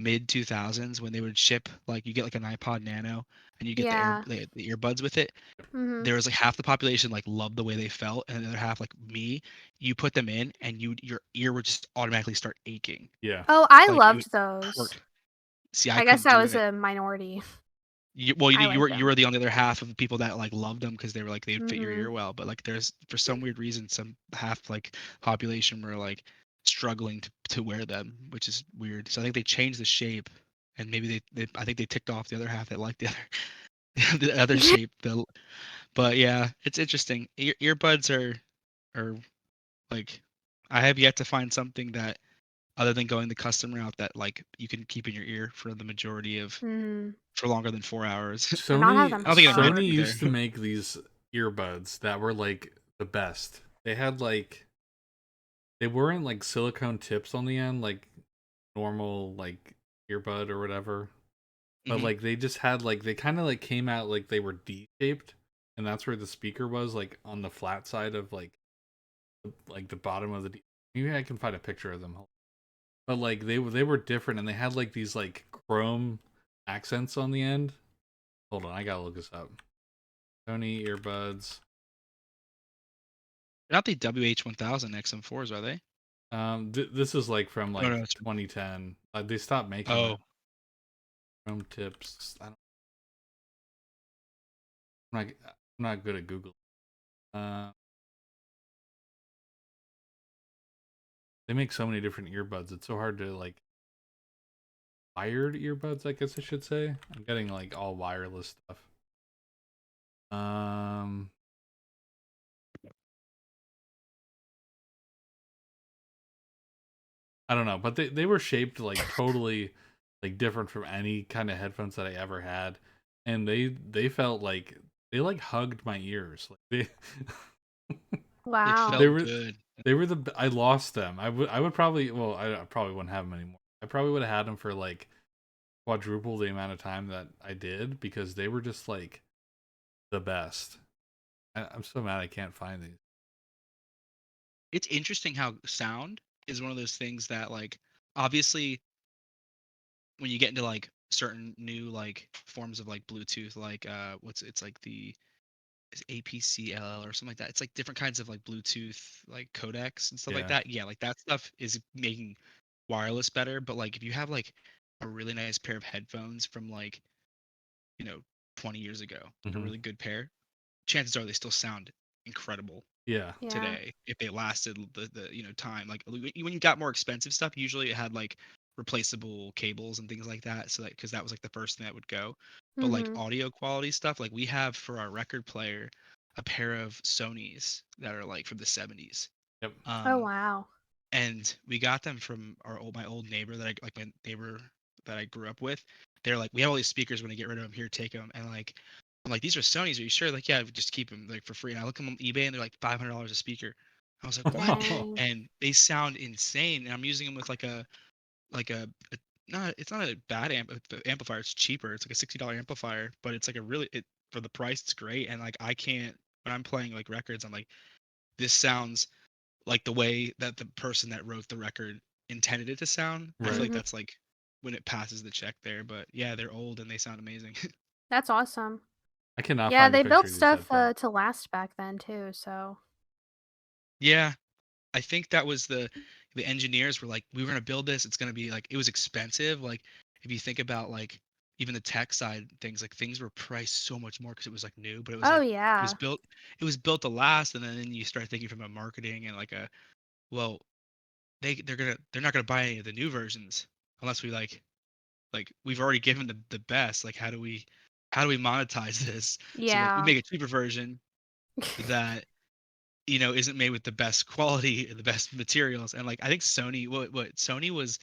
mid 2000s when they would ship like you get like an iPod Nano and you get Yeah. the earbuds with it, Mhm. there was like half the population like loved the way they felt, and the other half like me, you put them in and your ear would just automatically start aching, Yeah. Oh, I like it would loved those. hurt. See, I I guess couldn't I do was it. a minority. Well, I you like were them. the only other half of the people that like loved them because they were like they'd fit your Mhm. ear well. But like there's for some weird reason some half like population were like struggling to wear them, which is weird. So I think they changed the shape, and maybe they I think they ticked off the other half that liked the other the other shape. But yeah, it's interesting. Earbuds are like I have yet to find something that other than going the custom route that like you can keep in your ear for the majority of Mhm. for longer than 4 hours. Or not have Sony them I don't think it meant to hard. Sony be there. used to make these earbuds that were like the best. They had like they weren't like silicone tips on the end like normal like earbud or whatever. But Hmm. like they just had like they kind of like came out like they were D-shaped, and that's where the speaker was like on the flat side of like the bottom of the D. Maybe I can find a picture of them. But like they were different, and they had like these like chrome accents on the end. Hold on, I gotta look this up. Sony earbuds. They're not the WH-1000 XM4s, are they? This is like from No, like no. 2010. They stopped making them. Oh, Chrome tips. I'm not good at Google. Uh, they make so many different earbuds. It's so hard to like wired earbuds. I guess I should say. I'm getting like all wireless stuff. Um, I don't know, but they were shaped like totally like different from any kind of headphones that I ever had, and they felt like they like hugged my ears. Like they They Wow. They felt were good. I lost them. I would probably, well, I probably wouldn't have them anymore. I probably would have had them for like quadruple the amount of time that I did because they were just like the best. I'm so mad I can't find these. It's interesting how sound is one of those things that like obviously when you get into like certain new like forms of like Bluetooth, like what's it's like the is APCL or something like that. It's like different kinds of like Bluetooth like codecs and stuff like Yeah. that. Yeah, like that stuff is making wireless better. But like if you have like a really nice pair of headphones from like, you know, 20 years ago, like a Hmm. really good pair, chances are they still sound incredible Yeah. Yeah. today if they lasted the time. Like when you got more expensive stuff, usually it had like replaceable cables and things like that, so that because that was like the first thing that would go. But like Mhm. audio quality stuff, like we have for our record player a pair of Sonys that are like from the 70s. Yep. Oh, um wow. and we got them from my old neighbor that I like my neighbor that I grew up with. They're like, we have all these speakers. When I get rid of them, here, take them. And like, I'm like, these are Sony's. Are you sure? Like, yeah, just keep them like for free. And I look them on eBay, and they're like $500 a speaker. I was like, what? Dang. And they sound insane. And I'm using them with like a not it's not a bad amplifier. It's cheaper. It's like a $60 amplifier, but it's like a really it for the price. It's great. And like I can't when I'm playing like records, I'm like, this sounds like the way that the person that wrote the record intended it to sound. I feel Right. like Mhm. that's like when it passes the check there. But yeah, they're old and they sound amazing. That's awesome. I cannot Yeah, find a they picture built of these stuff headphones. to last back then too, so Yeah, I think that was the engineers were like, we were gonna build this. It's gonna be like it was expensive. Like if you think about like even the tech side things, like things were priced so much more because it was like new, but it was Oh like yeah. it was built to last. And then you start thinking from a marketing and like a well they're not gonna buy any of the new versions unless we like we've already given the best. Like how do we monetize this? So like we Yeah. make a cheaper version that isn't made with the best quality the best materials. And like I think Sony what Sony was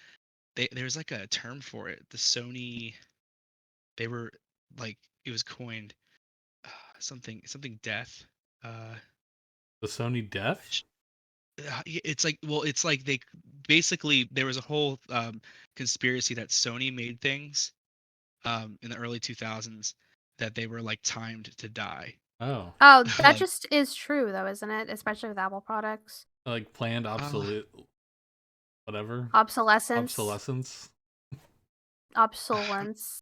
there's like a term for it. The Sony they were like it was coined something death. Uh The Sony Death? it's like well it's like they basically there was a whole conspiracy that Sony made things in the early 2000s that they were like timed to die. Oh. Oh, that like just is true though, isn't it? Especially with Apple products. Like planned uh, obsolete whatever. Obsolescence. Obsolescence? Obsolence.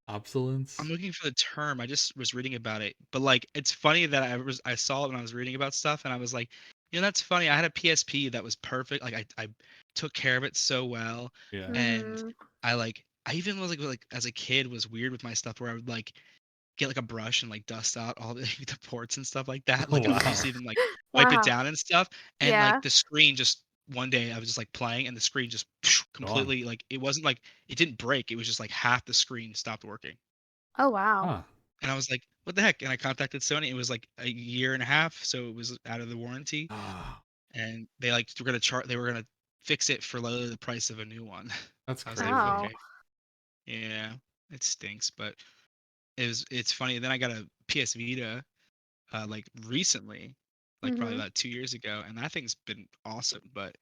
I'm Obsolence? looking for the term. I just was reading about it, but like it's funny that I saw it when I was reading about stuff, and I was like, that's funny. I had a PSP that was perfect. Like I took care of it so well, Yeah. and Mhm. I even was like as a kid was weird with my stuff where I would like get like a brush and like dust out all the, the ports and stuff like that. Oh Like I would wow. just even like wipe it Wow. down and stuff. And like Yeah. the screen just one day I was just like playing and the screen just Gone. completely like it wasn't like it didn't break. It was just like half the screen stopped working. Oh wow. Huh. And I was like, what the heck? And I contacted Sony. It was like a year and a half, so it was out of the warranty. Ah, And they like were gonna they were gonna fix it for literally the price of a new one. that's I was like, crazy. Oh. okay, yeah, it stinks, but it's funny. Then I got a PS Vita like recently, like probably Mhm. about 2 years ago, and that thing's been awesome. But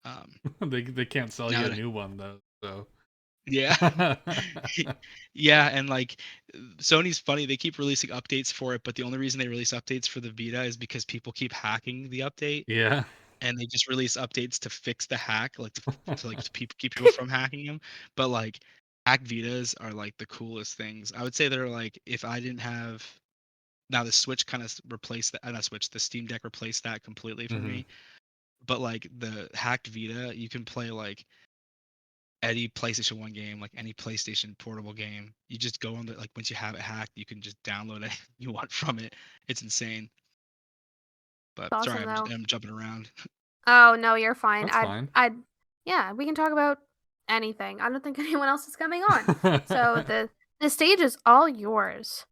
um, They can't sell you now a that new one though. So yeah, yeah, and like Sony's funny. They keep releasing updates for it, but the only reason they release updates for the Vita is because people keep hacking the update, yeah. and they just release updates to fix the hack, like to like to keep people from hacking them. But like hack Vitas are like the coolest things. I would say they're like if I didn't have now the Switch kind of replaced that, not Switch, the Steam Deck replaced that completely for Hmm. me. But like the hacked Vita, you can play like any PlayStation 1 game, like any PlayStation portable game. You just go on the like once you have it hacked, you can just download anything you want from it. It's insane. But It's sorry, awesome though. I'm jumping around. Oh, no, you're fine. That's fine. Yeah, we can talk about anything. I don't think anyone else is coming on. So the stage is all yours.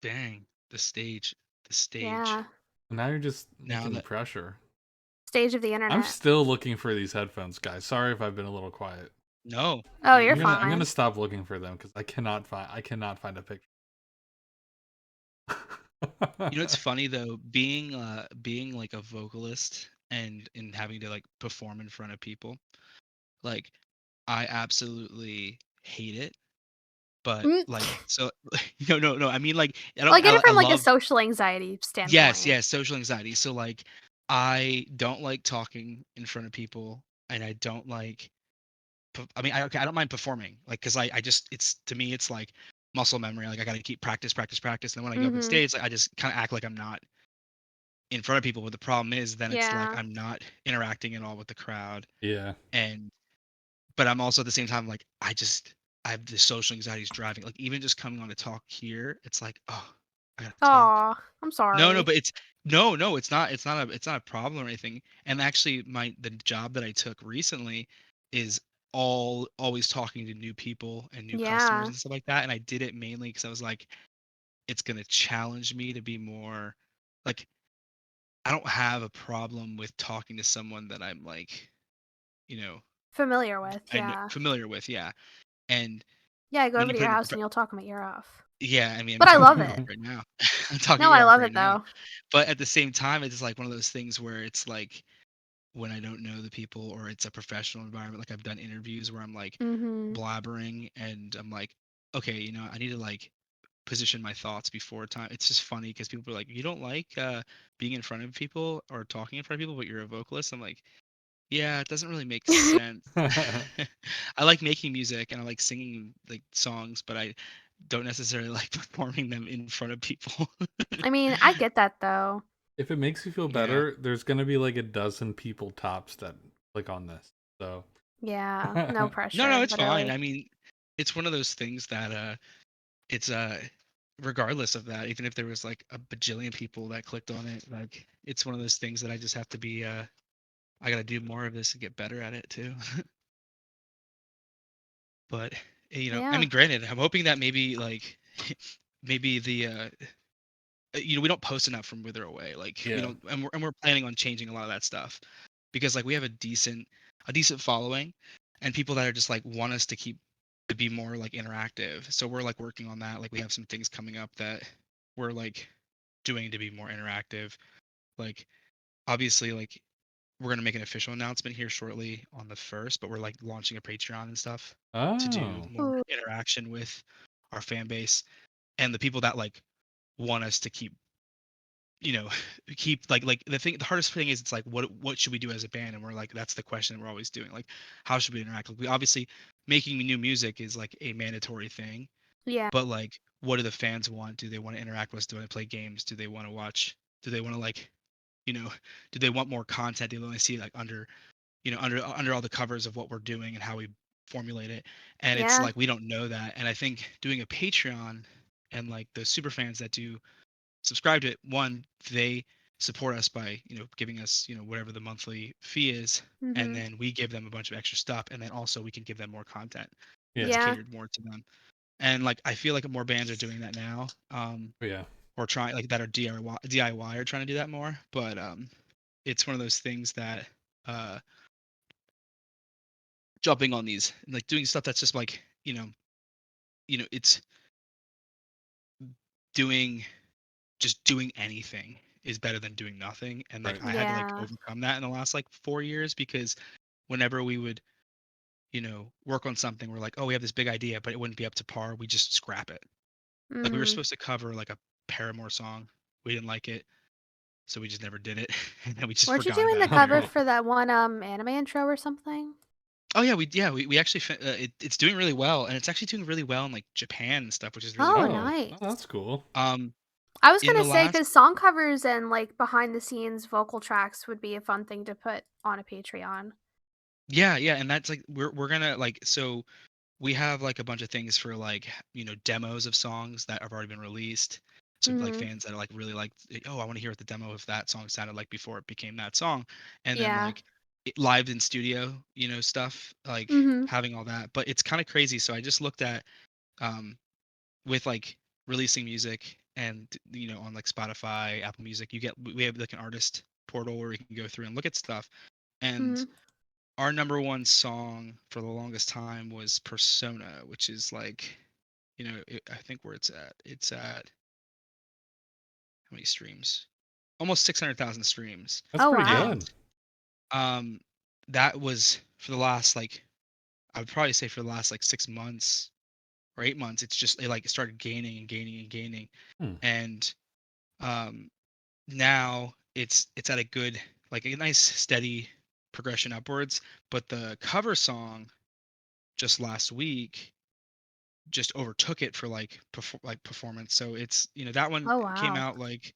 Dang, the stage, the stage. Yeah. Now you're just Now making that pressure. Stage of the I'm internet. still looking for these headphones, guys. Sorry if I've been a little quiet. no, Oh, you're I'm gonna fine. stop looking for them because I cannot find a picture. You know, it's funny though, being like a vocalist and having to like perform in front of people. Like, I absolutely hate it, but Mm, like, so no, I mean, like, I well, don't, I get it I from like a love, social anxiety yes, standpoint. yes, social anxiety. So like, I don't like talking in front of people, and I don't like, I mean, okay, I don't mind performing, like, cause I just, it's to me, it's like muscle memory. Like, I got to keep practice, and then when I go up on Mhm. stage, like, I just kind of act like I'm not in front of people. But the problem is, then it's like Yeah. I'm not interacting at all with the crowd, Yeah. and but I'm also at the same time like I have the social anxieties driving. Like even just coming on to talk here, it's like, oh, I gotta talk. Aw, I'm No, sorry. but it's no, it's not a problem or anything. And actually the job that I took recently is always talking to new people and new customers Yeah. and stuff like that. And I did it mainly because I was like, it's gonna challenge me to be more like, I don't have a problem with talking to someone that I'm like, you know, Familiar with, I know yeah. familiar with, yeah. And Yeah, I go when over you to put your it in house and you'll talk my ear off. yeah, I mean, I'm But I talking love your ear off it. right now. I'm talking No, your I ear off love right it now. though. But at the same time, it's like one of those things where it's like when I don't know the people or it's a professional environment, like I've done interviews where I'm like Mhm. blabbering and I'm like, okay, I need to like position my thoughts before time. It's just funny because people are like, you don't like being in front of people or talking in front of people, but you're a vocalist. I'm like, yeah, it doesn't really make sense. I like making music and I like singing like songs, but I don't necessarily like performing them in front of people. I mean, I get that though. If it makes you feel Yeah. better, there's gonna be like a dozen people tops that click on this. So Yeah, no No, pressure, no, it's fine. literally. I mean, it's one of those things that it's regardless of that, even if there was like a bajillion people that clicked on it, like it's one of those things that I just have to be I got to do more of this and get better at it too. But I Yeah. mean, granted, I'm hoping that maybe like maybe we don't post enough from Wither Away. Like we yeah. don't, and we're planning on changing a lot of that stuff because like we have a decent following, and people that are just like want us to be more like interactive. So we're like working on that. Like we have some things coming up that we're like doing to be more interactive. Like obviously, like we're gonna make an official announcement here shortly on the first, but we're like launching a Patreon and stuff to do Oh. more Ooh, interaction with our fan base and the people that like want us to you know keep like the hardest thing is it's like what should we do as a band, and we're like that's the question we're always doing, like how should we interact. Like we obviously making new music is like a mandatory thing, yeah. but like what do the fans want? Do they want to interact with us? Do they play games? Do they want to watch? Do they want to like you know do they want more content? Do they want to see like under all the covers of what we're doing and how we formulate it? And it's Yeah. like we don't know that, and I think doing a Patreon and like the super fans that do subscribe to it, one, they support us by giving us whatever the monthly fee is, and Mhm. then we give them a bunch of extra stuff, and then also we can give them more content that's Yeah. Yeah. catered more to them. And like I feel like more bands are doing that now, Yeah. or trying like that are DIY are trying to do that more, but it's one of those things that uh jumping on these and like doing stuff that's just like it's doing just doing anything is better than doing nothing. And like Right. I had to like Yeah. overcome that in the last like 4 years, because whenever we would work on something, we're like, oh, we have this big idea, but it wouldn't be up to par, we just scrap it. Like we were Mhm. supposed to cover like a Paramore song, we didn't like it, so we just never did it. And then we just Weren't you forgot doing about the it and cover buried it. for that one anime intro or something? Oh yeah, we actually it's doing really well, and it's actually doing really well in like Japan and stuff, which is really Oh, cool. Oh, nice. that's cool. um I was in gonna the say last because song covers and like behind the scenes vocal tracks would be a fun thing to put on a Patreon. Yeah, and that's like we're gonna like, so we have like a bunch of things for like demos of songs that have already been released, so like Mhm. fans that are like really like, oh, I want to hear what the demo of that song sounded like before it became that song. And then Yeah. like live in studio stuff, like Mhm. having all that. But it's kind of crazy, so I just looked at um with like releasing music and on like Spotify, Apple Music, we have like an artist portal where we can go through and look at stuff. And Mhm. our number one song for the longest time was Persona, which is like, I think where it's at. It's at many streams? Almost 600,000 streams. That's Oh, pretty wow. And good. um that was for the last like I would probably say for the last like 6 months or 8 months. It's just it started gaining and gaining and gaining. Hmm. And um now it's at a good like a nice steady progression upwards. But the cover song just last week just overtook it for like performance. So it's that one Oh, came wow. out like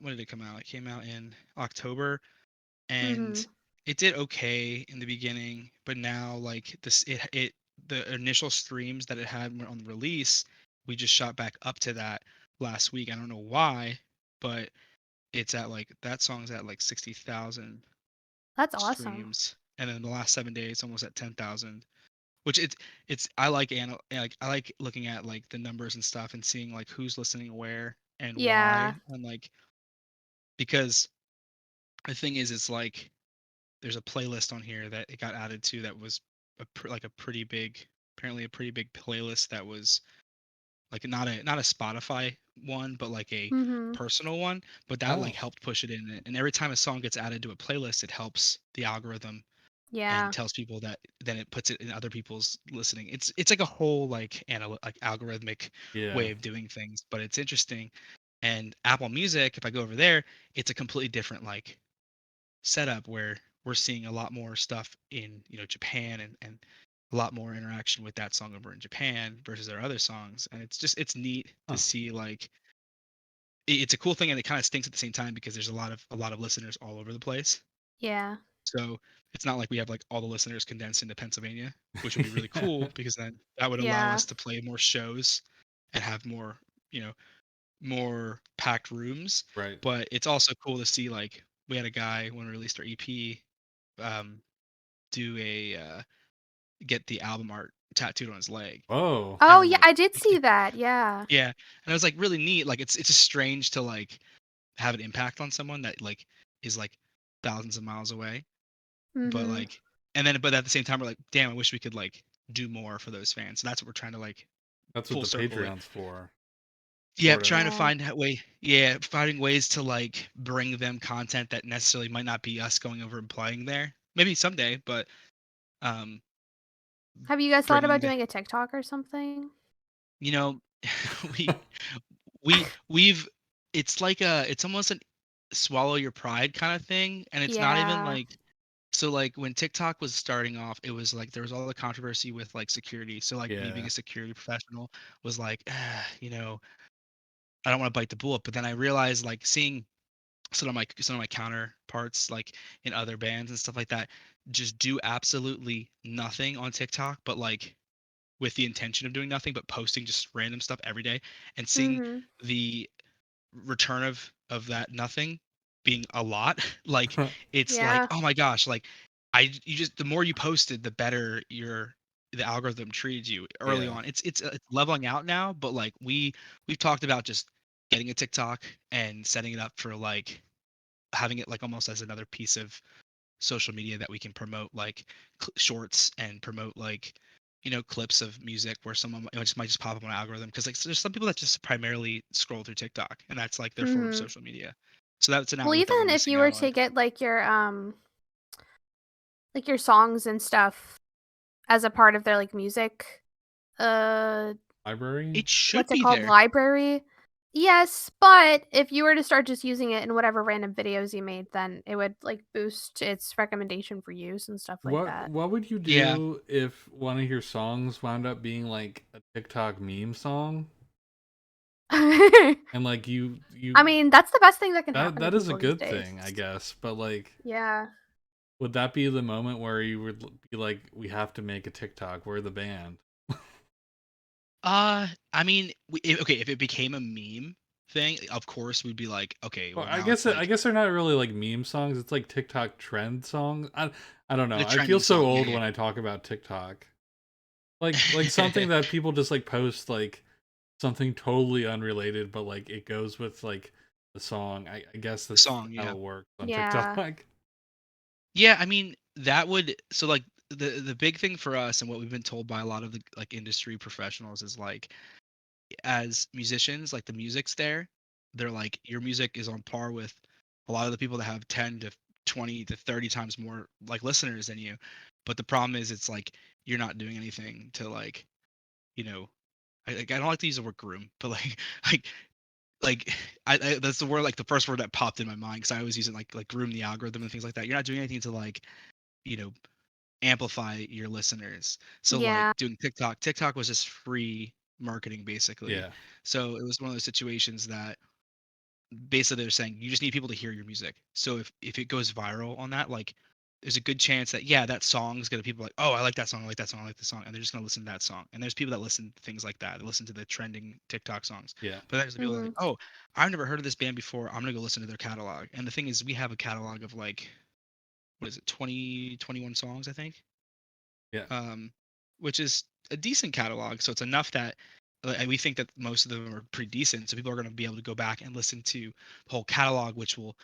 when did it come out? It came out in October, Mhm. and it did okay in the beginning, but now like the initial streams that it had on the release, we just shot back up to that last week. I don't know why, but it's at like that song's at like 60,000 That's awesome. streams, and then the last 7 days almost at 10,000. Which it's I like like I like looking at like the numbers and stuff and seeing like who's listening where and Yeah. why, and like because the thing is it's like there's a playlist on here that it got added to that was like a pretty big, apparently a pretty big playlist that was like not a Spotify one, but like a Mhm. personal one. But that like Oh, helped push it in. And every time a song gets added to a playlist, it helps the algorithm and Yeah. tells people that then it puts it in other people's listening. It's like a whole like like algorithmic yeah. way of doing things, but it's interesting. And Apple Music, if I go over there, it's a completely different like setup where we're seeing a lot more stuff in Japan, and a lot more interaction with that song over in Japan versus their other songs. And it's neat to Huh. see like it's a cool thing, and it kind of stinks at the same time because there's a lot of listeners all over the place. Yeah. So it's not like we have like all the listeners condensed into Pennsylvania, which would be really cool because then that would allow Yeah. us to play more shows and have more, you know, more packed rooms. Right. But it's also cool to see like we had a guy when we released our EP um do a get the album art tattooed on his leg. Whoa. Oh, yeah, And I did see that. Yeah. yeah, and it was like really neat. Like it's just strange to like have an impact on someone that like is like thousands of miles away. But Mhm. like but at the same time we're like, damn, I wish we could like do more for those fans. So that's what we're trying to like That's what full the circle it. Patreon's for, Yeah, sort trying of. to Yeah. find that way. Yeah, finding ways to like bring them content that necessarily might not be us going over and playing there. Maybe someday, but um Have you guys thought bringing about the doing a TikTok or something? you know we we've it's like it's almost an swallow your pride kind of thing, and it's not even Yeah. like so like when TikTok was starting off, it was like there was all the controversy with like security. So like me being Yeah. a security professional was like, I don't want to bite the bullet. But then I realized like seeing some of my counterparts like in other bands and stuff like that just do absolutely nothing on TikTok, but like with the intention of doing nothing, but posting just random stuff every day, and seeing Mhm. the return of that nothing being a lot. Like it's like, Yeah. oh my gosh, like you just the more you posted, the better the algorithm treated you early Yeah. on. It's leveling out now, but like we've talked about just getting a TikTok and setting it up for like having it like almost as another piece of social media that we can promote like shorts and promote like clips of music where someone might just pop up on an algorithm, because like there's some people that just primarily scroll through TikTok and that's like their form of Mhm. social media. So that's an Well, outlet that we're even if missing you were out on. to get like your songs and stuff as a part of their like music uh Library? It should what's it be called? there. Library. Yes, but if you were to start just using it in whatever random videos you made, then it would like boost its recommendation for use and stuff like that. What would you Yeah. do if one of your songs wound up being like a TikTok meme song? I And like you mean, that's the best thing that can that happen to that is a people these good days. thing, I guess. But like, Yeah. would that be the moment where you would be like, we have to make a TikTok? We're the band. I mean, okay, if it became a meme thing, of course we'd be like, okay, Well, well now it's I like guess they're not really like meme songs. It's like TikTok trend songs. I don't know. the I feel trending so song. Yeah, old yeah. when I talk about TikTok. Like something that people just like post like something totally unrelated, but like it goes with like the song. I guess The that's song, how yeah. it works on Yeah. TikTok. Yeah, I mean, that would so like the big thing for us and what we've been told by a lot of the like industry professionals is like as musicians, like the music's there, they're like, your music is on par with a lot of the people that have 10 to 20 to 30 times more like listeners than you. But the problem is, it's like you're not doing anything to like, you know, I don't like to use the word groom, but like like like I that's the word, like the first word that popped in my mind, because I always use it like groom the algorithm and things like that. You're not doing anything to like, you know, amplify your listeners. So like Yeah. doing TikTok was just free marketing basically. Yeah. So it was one of those situations that basically they're saying you just need people to hear your music. So if it goes viral on that, like there's a good chance that yeah, that song's gonna people like, oh, I like that song, I like that song, I like the song, and they're just gonna listen to that song. And there's people that listen to things like that. They listen to the trending TikTok songs. Yeah. But there's the people that are Hmm. like, oh, I've never heard of this band before. I'm gonna go listen to their catalog. And the thing is, we have a catalog of like, what is it, 20, 21 songs, I think. Yeah. Which is a decent catalog. So it's enough that we think that most of them are pretty decent. So people are going to be able to go back and listen to the whole catalog, which will.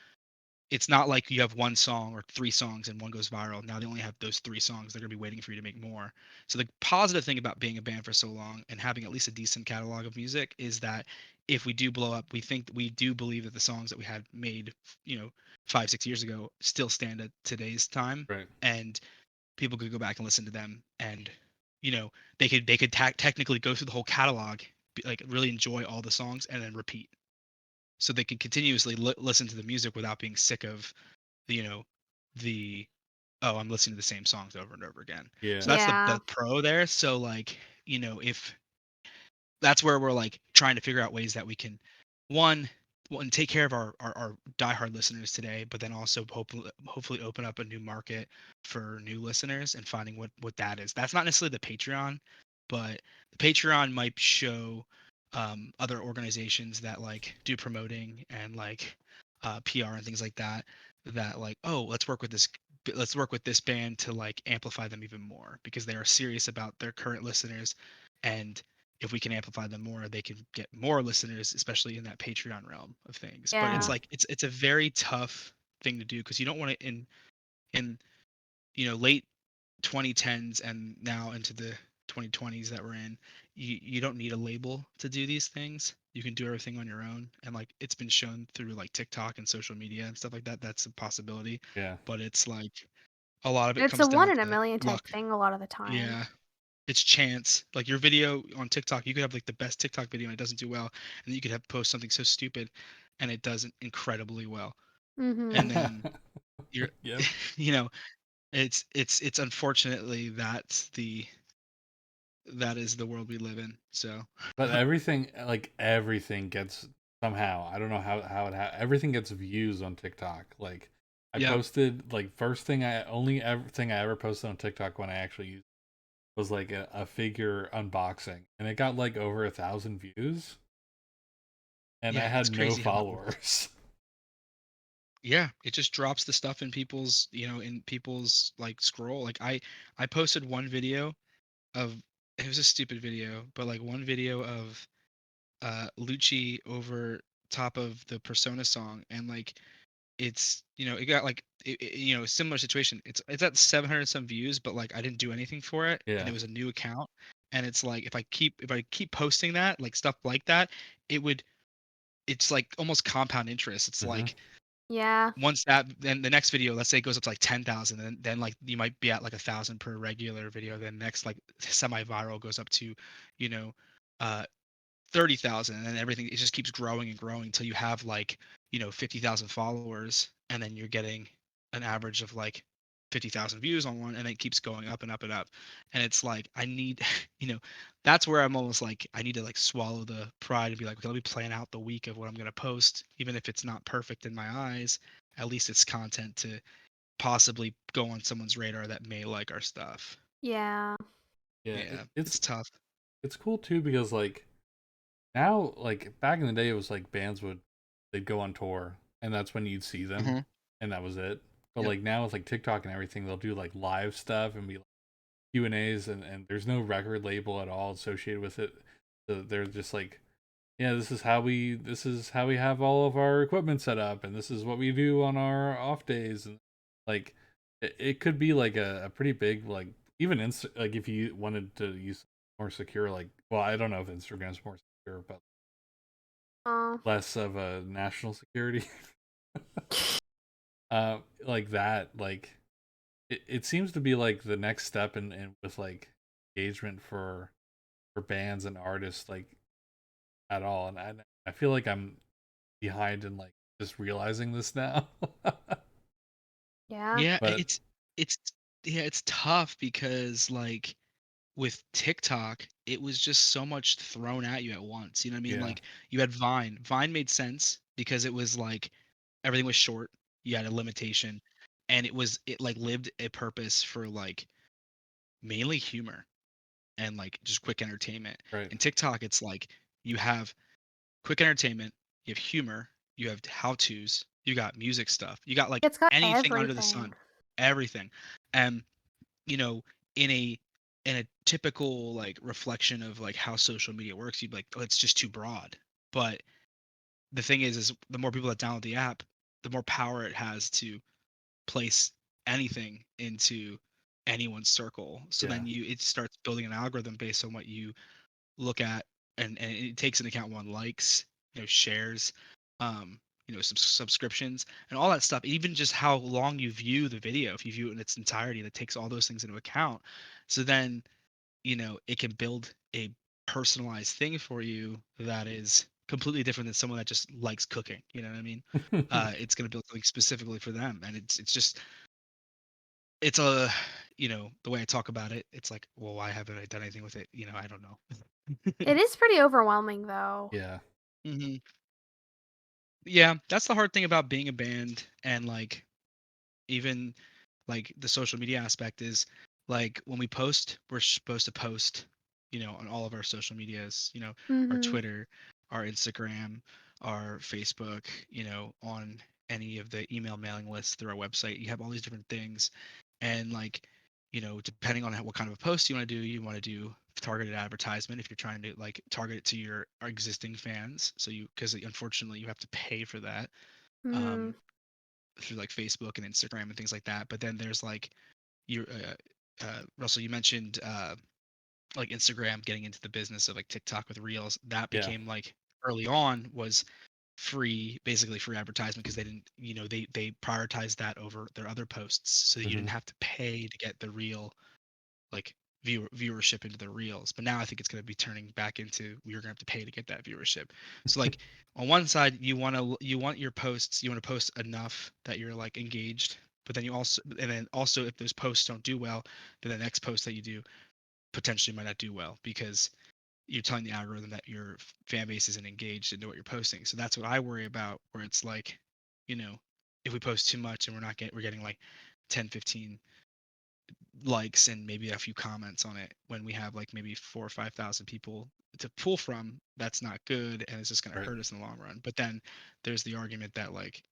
It's not like you have one song or three songs and one goes viral. Now they only have those three songs. They're going to be waiting for you to make more. So the positive thing about being a band for so long and having at least a decent catalog of music is that if we do blow up, we do believe that the songs that we had made, 5, 6 years ago still stand at today's time. Right. And people could go back and listen to them, and they could technically go through the whole catalog, like really enjoy all the songs and then repeat, so they could continuously listen to the music without being sick of you know the oh, I'm listening to the same songs over and over again. Yeah. So that's the Yeah. pro there. So like, if that's where we're like trying to figure out ways that we can, one one take care of our diehard listeners today, but then also hopefully open up a new market for new listeners and finding what that is. That's not necessarily the Patreon, but the Patreon might show other organizations that like do promoting and like PR and things like that, that like, oh, let's work with this band to like amplify them even more because they are serious about their current listeners. And if we can amplify them more, they can get more listeners, especially in that Patreon realm of things. But it's Yeah. like it's a very tough thing to do because you don't want to in late 2010s and now into the 2020s that we're in, you don't need a label to do these things. You can do everything on your own, and like it's been shown through like TikTok and social media and stuff like that. That's a possibility, Yeah. but it's like a lot of it It's a comes one down in a to million type luck. thing a lot of the time. Yeah, it's chance. Like your video on TikTok, you could have like the best TikTok video and it doesn't do well, and then you could have post something so stupid and it does incredibly well. Hmm. And then you're Yep. you know, it's unfortunately that is the world we live in. So But everything gets somehow. I don't know how everything gets views on TikTok. Like I yeah, posted like first thing I only ever thing I ever posted on TikTok when I actually used it was like a figure unboxing, and it got like over 1,000 views, and I yeah, had it's no crazy how that works. followers. Yeah, it just drops the stuff in people's like scroll. Like I posted one video of, it was a stupid video, but like one video of Lucci over top of the Persona song, and like it got like similar situation. It's at 700 some views, but like I didn't do anything for it, and Yeah. it was a new account. And it's like if I keep posting that, like stuff like that, it would it's like almost compound interest. It's Hmm. like Yeah. once that, then the next video, let's say it goes up to like 10,000, and then like you might be at like 1,000 per regular video. Then next like semi-viral goes up to you know uh 30,000, and then everything, it just keeps growing and growing until you have like 50,000 followers, and then you're getting an average of like 50,000 views on one, and it keeps going up and up and up. And it's like I need you know that's where I'm almost like I need to like swallow the pride and be like, okay, let me plan out the week of what I'm going to post, even if it's not perfect in my eyes. At least it's content to possibly go on someone's radar that may like our stuff. Yeah. Yeah. Yeah, It's it's tough. it's cool too because like now, like back in the day, it was like they'd go on tour, and that's when you'd see them, Hmm. and that was it. But Yep. like now with like TikTok and everything, they'll do like live stuff and be like Q&As, and there's no record label at all associated with it. So they're just like, yeah, this is how we have all of our equipment set up, and this is what we do on our off days, and like it could be like a pretty big like even like if you wanted to use more secure, like, well, I don't know if Instagram's more secure, but Oh, less of a national security. Like that, like it seems to be like the next step in with like engagement for bands and artists like at all, and I feel like I'm behind in like just realizing this now. yeah. Yeah, But it's yeah, it's tough because like with TikTok, it was just so much thrown at you at once. You know what I mean? yeah, Like you had Vine. Vine made sense because it was like everything was short. You had a limitation, and it like lived a purpose for like mainly humor and like just quick entertainment. right. In TikTok, it's like you have quick entertainment, you have humor, you have how-tos, you got music stuff, you got like It's got anything under the everything. sun, everything. And you know, in a typical like reflection of like how social media works, you'd be like, oh, it's just too broad. But the thing is the more people that download the app, the more power it has to place anything into anyone's circle. So Yeah. then it starts building an algorithm based on what you look at, and it takes into account one likes, shares, um, subscriptions and all that stuff. Even just how long you view the video, if you view it in its entirety, that takes all those things into account. So then, it can build a personalized thing for you that is completely different than someone that just likes cooking. You know what I mean? It's going to build something specifically for them, and it's just it's a the way I talk about it, it's like, well, why haven't I done anything with it? I don't know. It is pretty overwhelming though. Yeah. hmm Yeah, that's the hard thing about being a band, and like even like the social media aspect is like when we post, we're supposed to post, on all of our social medias, our Mhm. Twitter, our Instagram, our Facebook, on any of the email mailing lists through our website. You have all these different things, and like, depending on what kind of a post you want to do targeted advertisement if you're trying to like target it to your our existing fans. So because unfortunately you have to pay for that. Mhm. Um, through like Facebook and Instagram and things like that. But then there's like Russell, you mentioned like Instagram getting into the business of like TikTok with Reels. That Yeah. became like early on was free, basically free advertisement because they didn't, they prioritized that over their other posts, so you Hmm. didn't have to pay to get the real like viewership into the reels. But now I think it's going to be turning back into you're going to have to pay to get that viewership. So like on one side you want your posts, you want to post enough that you're like engaged, but then also if those posts don't do well, then the next post that you do potentially might not do well because you're telling the algorithm that your fan base isn't engaged into what you're posting. So that's what I worry about, where it's like, you know, if we post too much and we're getting like 10, 15 likes and maybe a few comments on it when we have like maybe 4 or 5 thousand people to pull from, that's not good and it's just going to Right. hurt us in the long run. But then there's the argument that like,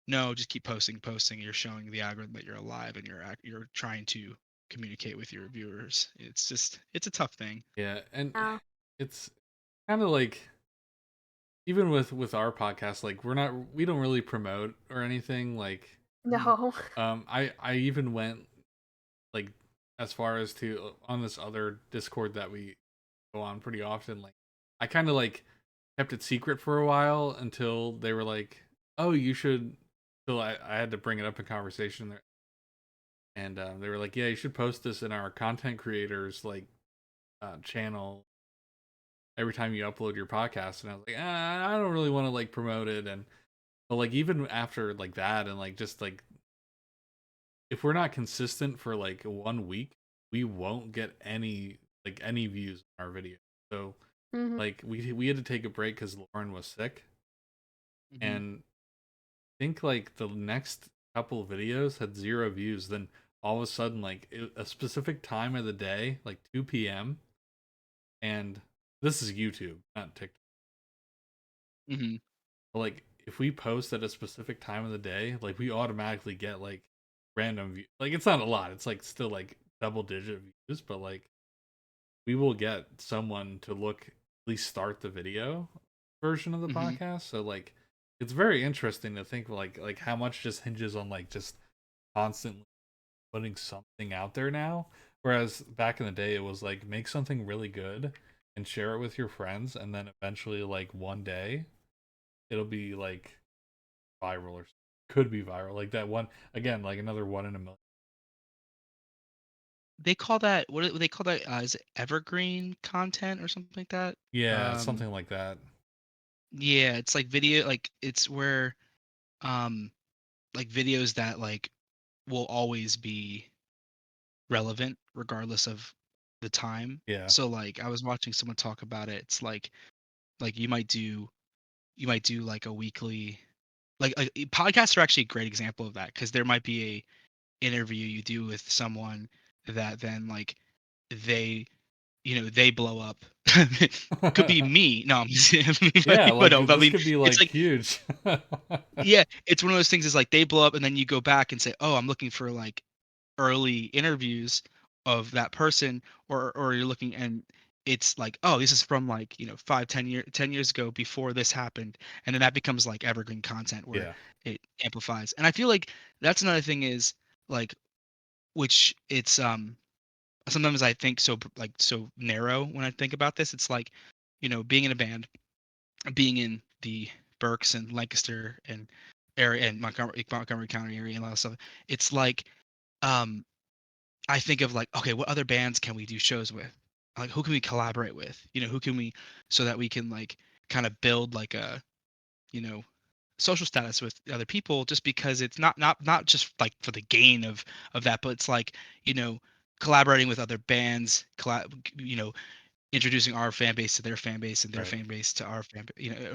no, just keep posting. You're showing the algorithm that you're alive and you're trying to communicate with your viewers. It's a tough thing. Yeah. And Yeah. it's kind of like even with our podcast, like we don't really promote or anything. Like Mhm. No. I even went like as far as to on this other Discord that we go on pretty often, like I kind of like kept it secret for a while until they were like, "Oh, you should." So I had to bring it up in conversation there, and they were like, "Yeah, you should post this in our content creators like channel every time you upload your podcast." And I was like, I don't really want to like promote it, and but like even after like that, and like just like if we're not consistent for like 1 week, we won't get any views on our video. So Mhm. like we had to take a break because Lauren was sick, Mhm. and I think like the next couple videos had 0 views. Then all of a sudden, like a specific time of the day, like 2 p.m., and this is YouTube, not TikTok. Mhm. But, like if we post at a specific time of the day, like we automatically get like random views. Like it's not a lot. It's like still like double-digit views, but like we will get someone to look at least start the video version of the Mhm. podcast. So like it's very interesting to think like how much just hinges on like just constantly putting something out there now. Whereas back in the day it was like make something really good and share it with your friends, and then eventually, like one day, it'll be like viral or could be viral. Like that one again, like another one in a million. They call that what do they call that? Is it evergreen content or something like that? Yeah, Um, something like that. yeah, it's like video, like it's where um, like videos that like will always be relevant regardless of the time. Yeah. So like I was watching someone talk about it. It's like you might do like a weekly like podcasts are actually a great example of that because there might be a interview you do with someone that then like they they blow up. Could be me. No, I'm just, Yeah, but like no, I this mean, could be it's like like huge. yeah, it's one of those things is like they blow up and then you go back and say, "Oh, I'm looking for like early interviews of that person," or you're looking and it's like, "Oh, this is from like, 5, 10 years ago before this happened." And then that becomes like evergreen content where Yeah. it amplifies. And I feel like that's another thing is like which it's sometimes I think like so narrow when I think about this. It's like, being in a band, being in the Berks and Lancaster and area and Montgomery County area and all that stuff. It's like um I think of like, okay, what other bands can we do shows with? Like who can we collaborate with? Who can we so that we can like kind of build like a, you know, social status with other people just because it's not just like for the gain of that, but it's like, you know, collaborating with other bands, you know, introducing our fan base to their fan base and their Right. fan base to our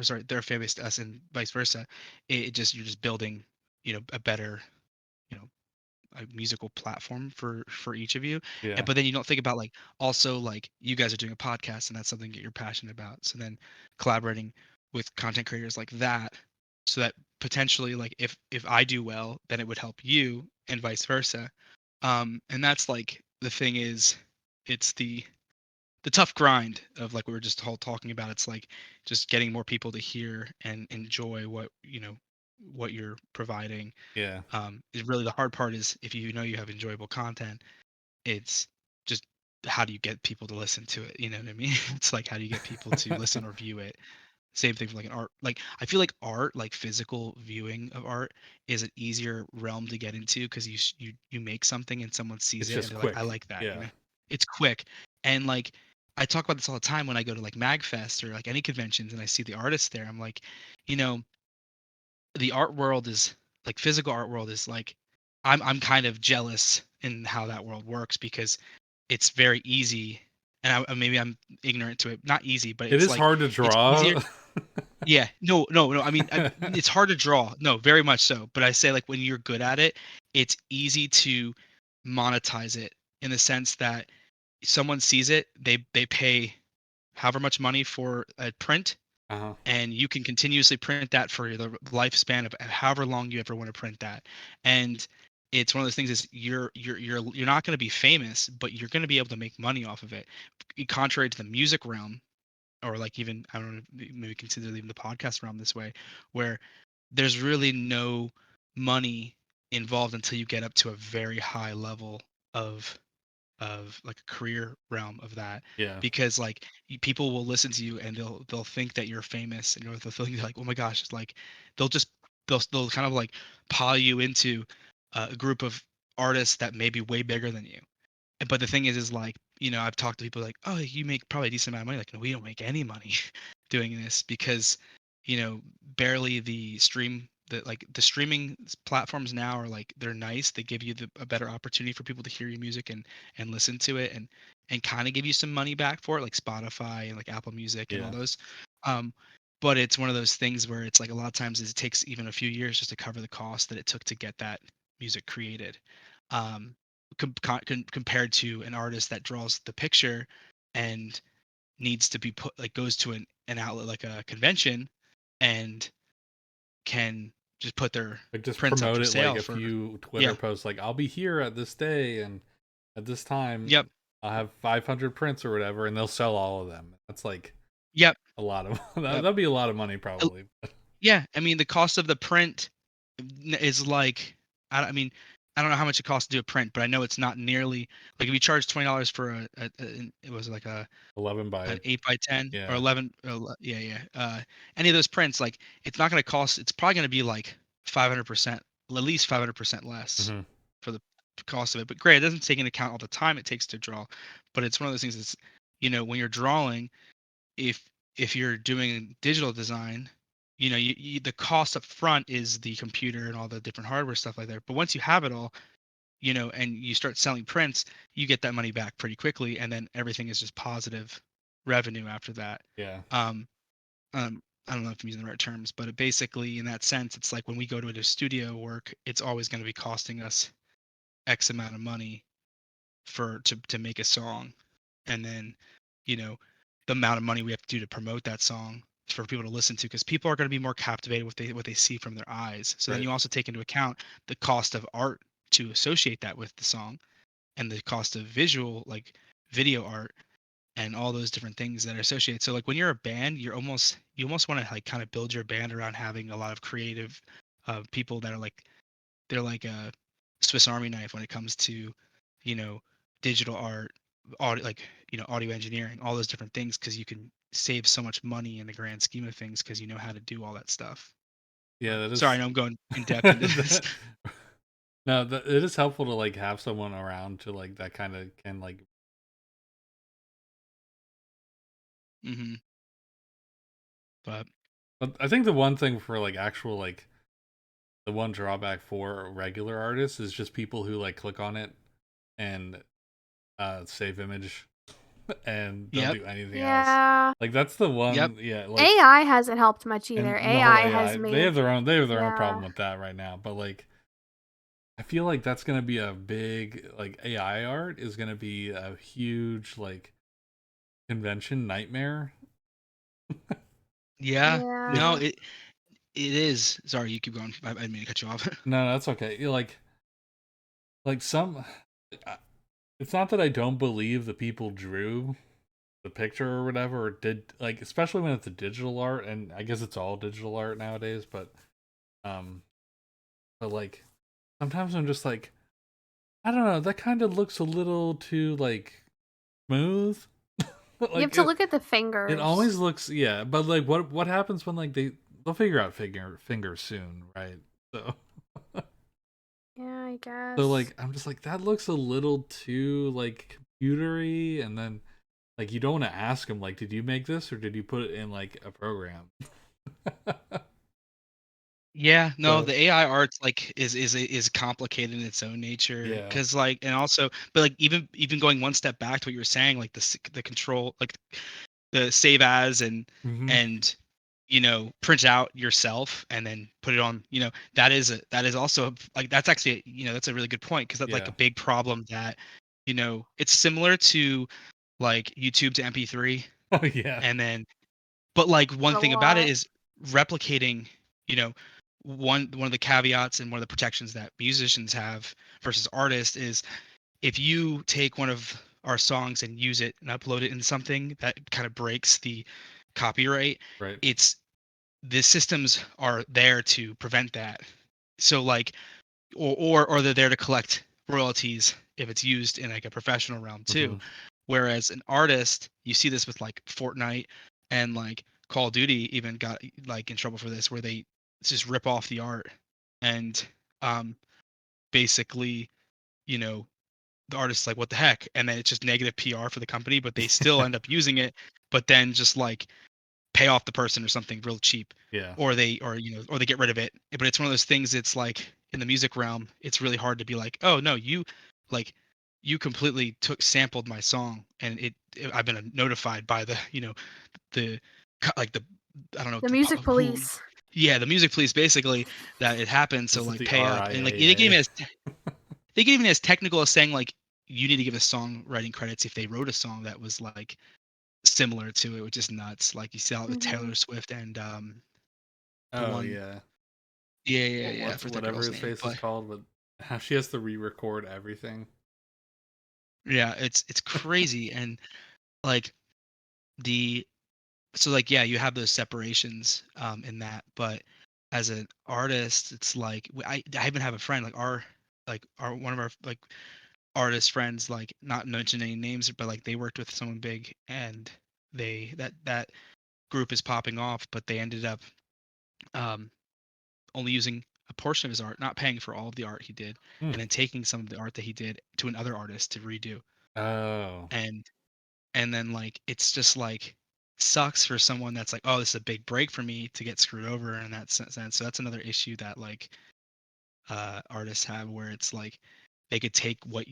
sorry, their fan base to us and vice versa. It just you're just building, a better, you know, a musical platform for each of you. And Yeah. but then you don't think about like also like you guys are doing a podcast and that's something that you're passionate about. So then collaborating with content creators like that so that potentially like if I do well, then it would help you and vice versa. And that's like the thing is it's the tough grind of like we were just all talking about. It's like just getting more people to hear and enjoy what you're providing. Yeah. Is really the hard part is if you know you have enjoyable content, it's just how do you get people to listen to it? You know what I mean? It's like how do you get people to listen or view it? Same thing for like an art. Like I feel like art, like physical viewing of art, is an easier realm to get into because you make something and someone sees It's it and just they're like, I quick. like that. Yeah. It's quick and like I talk about this all the time when I go to like Magfest or like any conventions and I see the artists there. I'm like, you know, the art world is like physical art world is like I'm kind of jealous in how that world works because it's very easy and maybe I'm ignorant to it. Not easy, but It it's is like hard to it's easier. draw. Yeah, no, no, no. I mean, it's hard to draw. No, very much so. But I say like when you're good at it, it's easy to monetize it in the sense that someone sees it, they pay however much money for a print, Uh-huh. and you can continuously print that for the lifespan of however long you ever want to print that. And it's one of those things is you're not going to be famous, but you're going to be able to make money off of it. Contrary to the music realm, or like even I don't know, maybe consider even the podcast realm this way, where there's really no money involved until you get up to a very high level of like a career realm of that Yeah. because like people will listen to you and they'll think that you're famous and they'll think like oh my gosh it's like they'll just they'll kind of like pile you into a group of artists that may be way bigger than you. But the thing is like I've talked to people like oh you make probably a decent amount of money like no we don't make any money doing this because barely the streaming platforms now are like they're nice, they give you a better opportunity for people to hear your music and listen to it and kind of give you some money back for it like Spotify and like Apple Music and all Yeah. those. um but it's one of those things where it's like a lot of times it takes even a few years just to cover the cost that it took to get that music created. um Compared to an artist that draws the picture and needs to be put like goes to an outlet like a convention and can just put their Like just prints up promote for it like sale a for few Twitter yeah. posts like I'll be here at this day and at this time Yep. I'll have 500 prints or whatever and they'll sell all of them. That's like Yep. a lot of Yep. that'd be a lot of money Uh, probably. yeah, I mean the cost of the print is like I mean I don't know how much it costs to do a print, but I know it's not nearly like if you charge $20 for it was like 11 an by 8 by 10 or yeah. 11 yeah, yeah, any of those prints, like it's not going to cost, it's probably going to be like 500%, at least 500% less Hmm. for the cost of it. But great, it doesn't take into account all the time it takes to draw. But it's one of those things that's, when you're drawing, if you're doing digital design, the cost up front is the computer and all the different hardware stuff like that. But once you have it all, and you start selling prints, you get that money back pretty quickly, and then everything is just positive revenue after that. Yeah. Um, I don't know if I'm using the right terms, but basically, in that sense, it's like when we go to a studio work, it's always going to be costing us X amount of money to make a song, and then, you know, the amount of money we have to do to promote that song for people to listen to, because people are going to be more captivated with what they see from their eyes. So then Right. you also take into account the cost of art to associate that with the song, and the cost of visual, like video art, and all those different things that are associated. So like when you're a band, you almost want to like kind of build your band around having a lot of creative people that are like, they're like a Swiss Army knife when it comes to, you know, digital art, audio, like, audio engineering, all those different things, because you can save so much money in the grand scheme of things because you know how to do all that stuff. Yeah, But that sorry, I is know I'm going in depth into this. that, no, it is helpful to like have someone around to like that kind of can like. hmm But But I think the one thing for like actual like the one drawback for regular artists is just people who like click on it and save image and don't yep, do anything else. Yeah. Like that's the yep, one, yeah, like AI hasn't helped much either. and the whole AI has AI, made they have their own yeah. problem with that right now. But like I feel like that's gonna be a big like AI art is gonna be a huge like convention nightmare. yeah. No, Yeah. it is. Sorry, you keep going. I didn't mean to cut you off. No, that's okay. Like some, I- it's not that I don't believe the people drew the picture or whatever, or did like especially when it's a digital art, and I guess it's all digital art nowadays. Um, but like sometimes I'm just like I don't know, that kind of looks a little too like smooth. You have like to it, look at the it fingers. always looks yeah, but like what happens when like they'll figure out fingers soon, right? So Yeah, I so guess. like I'm just like that looks a little too like computery, and then like you don't want to ask them like, did you make this or did you put it in like a program? Yeah, no, So the AI art's like is complicated in its own nature, yeah. because like, and also, but like even going one step back to what you were saying, like the control, like the save as, Hmm. and print out yourself and then put it on, that is also like, that's actually, that's a really good point, because that's like Yeah. a big problem that, it's similar to like YouTube to MP3, Oh yeah. and then, but like one A thing about it lot. is replicating, you know, one of the caveats and one of the protections that musicians have versus artists is, if you take one of our songs and use it and upload it in something that kind of breaks the copyright, Right. it's the systems are there to prevent that. So like, or they're there to collect royalties if it's used in like a professional realm too. Hmm. Whereas an artist, you see this with like Fortnite and like Call of Duty even got like in trouble for this, where they just rip off the art, and um basically, you know, the artist's like, what the heck? And then it's just negative PR for the company, but they still end up using it, but then just like pay off the person or something real cheap, Yeah. or they get rid of it. But it's one of those things, it's like in the music realm, it's really hard to be like, oh no, like you completely sampled my song, and I've been notified by the, the like the, I don't know, The music who, police. yeah, the music police, basically, that it happened, so This is like the pay up. And like they get RIAA. even as they get even as technical as saying like, you need to give us songwriting credits if they wrote a song that was like similar to it, which is nuts. Like you saw it with Hmm. Taylor Swift and the Oh one, yeah. yeah, yeah, Well, yeah, I what's forgot that whatever girl's his name, face is but called, but how she has to re-record everything. yeah, it's crazy. And like the so like, yeah, you have those separations in that, but as an artist, it's like I even have a friend like like our one of our like artist friends, like not mention any names, but like they worked with someone big, and that group is popping off, but they ended up um, only using a portion of his art, not paying for all of the art he did, Hmm. and then taking some of the art that he did to another artist to redo. Oh. And then like it's just like sucks for someone that's like, oh, this is a big break for me to get screwed over in that sense. So that's another issue that like artists have, where it's like they could take what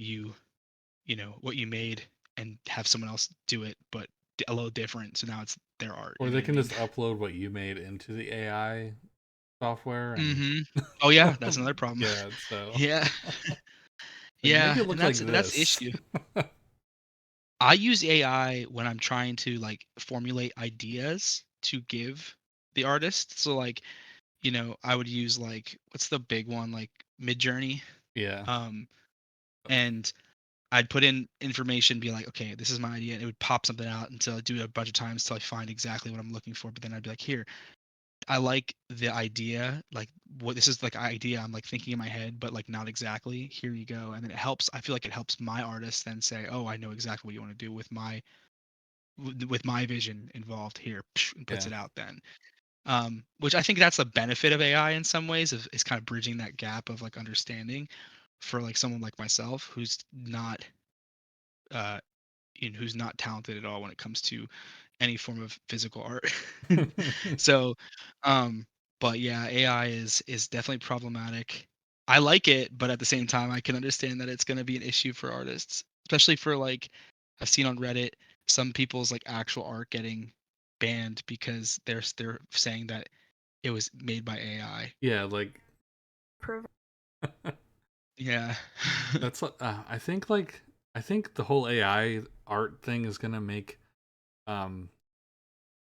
what you made and have someone else do it, but a little different. So now it's their art. Or You know they what I can mean? just upload what you made into the AI software and Mm-hmm. Oh yeah, that's another problem. yeah, so Yeah, like make yeah, it and look like that's the this. issue. I use AI when I'm trying to like formulate ideas to give the artist. So like, I would use like what's the big one, like Midjourney. Yeah. Um and I'd put in information, be like, okay, this is my idea, and it would pop something out until I do it a bunch of times till I find exactly what I'm looking for. But then I'd be like, here, I like the idea, like what this is like idea I'm like thinking in my head, but like not exactly. Here you go. And then it helps. I feel like it helps my artist then say, oh, I know exactly what you want to do with my vision involved here, and puts Yeah. it out then. Which I think that's the benefit of AI in some ways, is kind of bridging that gap of like understanding for like someone like myself who's not uh who's not talented at all when it comes to any form of physical art. So, um, but yeah, AI is definitely problematic. I like it, but at the same time, I can understand that it's going to be an issue for artists, especially for like I've seen on Reddit some people's like actual art getting banned because they're saying that it was made by AI. Yeah, like Prove Yeah. that's I think the whole AI art thing is gonna make um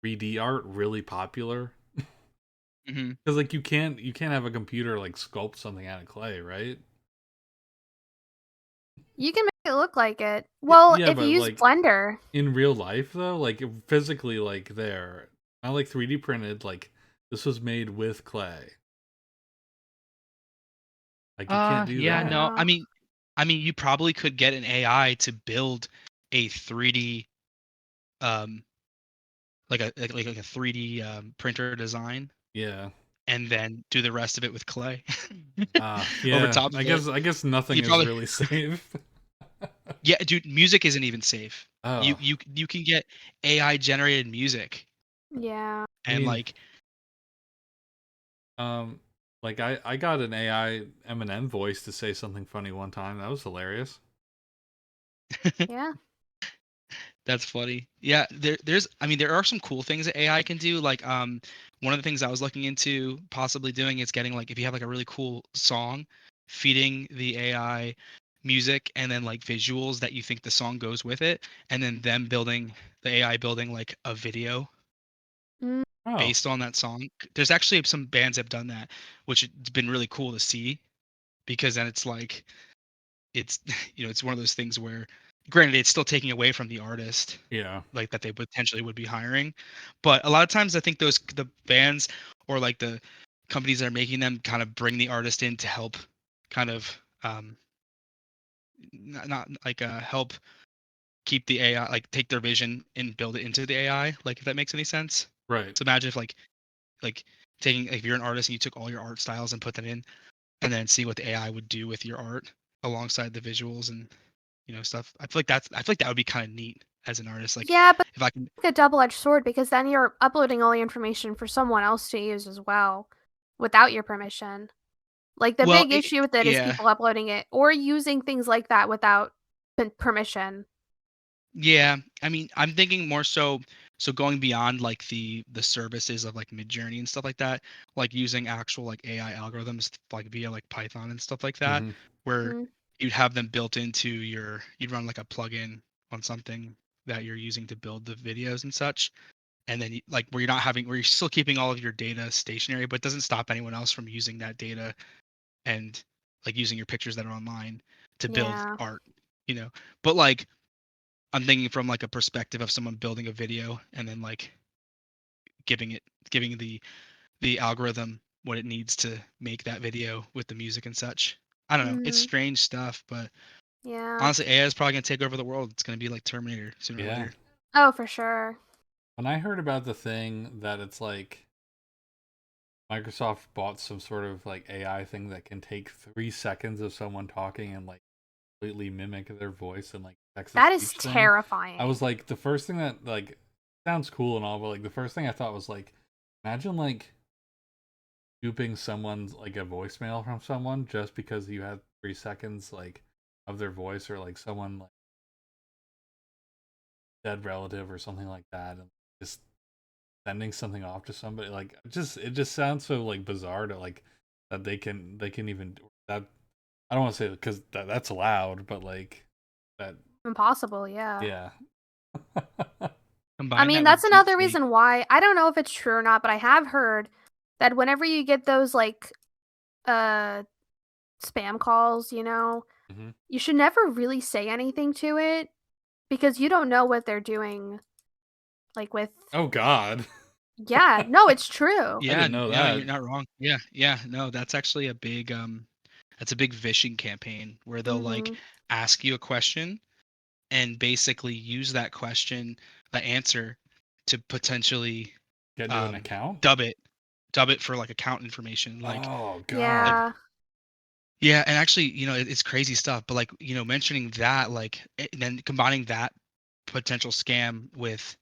3D art really popular. Hmm. Because like you can't have a computer like sculpt something out of clay, right? You can make it look like it. Well, Yeah, if you but use like Blender, in real life though, like physically like there, not like 3D printed, like this was made with clay. Like you can't do Yeah, I don't that. no. I know. mean, you probably could get an AI to build a 3D um like a 3D printer design, Yeah. and then do the rest of it with clay over Yeah. top of it. I guess nothing You is probably really safe. Yeah, dude, music isn't even safe. You Oh, you you can get AI generated music, Yeah. I and mean, like um, like I got an AI Eminem voice to say something funny one time. That was hilarious. Yeah. that's funny. Yeah, there are some cool things that AI can do. Like one of the things I was looking into possibly doing is getting like if you have like a really cool song, feeding the AI music and then like visuals that you think the song goes with it, and then the AI building like a video Mm, Oh, based on that song. There's actually some bands that have done that, which it's been really cool to see, because then it's like it's it's one of those things where granted it's still taking away from the artist yeah. like that they potentially would be hiring. But a lot of times I think the bands or like the companies that are making them kind of bring the artist in to help kind of not like help keep the AI, like take their vision and build it into the AI, like if that makes any sense. Right. So imagine if like taking like if you're an artist and you took all your art styles and put them in, and then see what the AI would do with your art alongside the visuals and stuff. I feel like that would be kind of neat as an artist. Like yeah, but if I can, it's like a double-edged sword because then you're uploading all the information for someone else to use as well without your permission. Like the well, big issue with it is yeah, people uploading it or using things like that without permission. yeah. I mean, I'm thinking more so going beyond like the services of like Midjourney and stuff like that, like using actual like AI algorithms like via like Python and stuff like that, Hmm. where Mm, you'd have them built into you'd run like a plugin on something that you're using to build the videos and such, and then like where you're still keeping all of your data stationary, but it doesn't stop anyone else from using that data and like using your pictures that are online to build yeah. art, you know. But like I'm thinking from like a perspective of someone building a video and then like giving the algorithm what it needs to make that video with the music and such. I don't know. It's Mhm. strange stuff, but Yeah. honestly, AI is probably gonna take over the world. It's gonna be like Terminator sooner or Yeah. later. Oh, for sure. When I heard about the thing that it's like Microsoft bought some sort of like AI thing that can take 3 seconds of someone talking and like completely mimic their voice and like text to That is speech thing, I was terrifying. like, the first thing that like sounds cool and all, but like the first thing I thought was like, imagine like scooping someone's like a voicemail from someone just because you had 3 seconds like of their voice, or like someone like dead relative or something like that, and just sending something off to somebody. Like, just it just sounds so like bizarre to like that they can even that. I don't want to say because that's allowed, but like that, Impossible, yeah. yeah. I Combine mean, that that's with another deepfake. reason why I don't know if it's true or not, but I have heard that whenever you get those like uh spam calls, Hmm. you should never really say anything to it because you don't know what they're doing like with Oh God. yeah, no, it's true. I Yeah, didn't know yeah, that. you're not wrong. Yeah, yeah. No, that's actually a big that's a big phishing campaign where they'll like Mhm. ask you a question and basically use that question, the answer, to potentially Get into an um account. dub it dub it for like account information. Oh Like God. Yeah. yeah, and actually, it's crazy stuff, but like, mentioning that, like, and then combining that potential scam with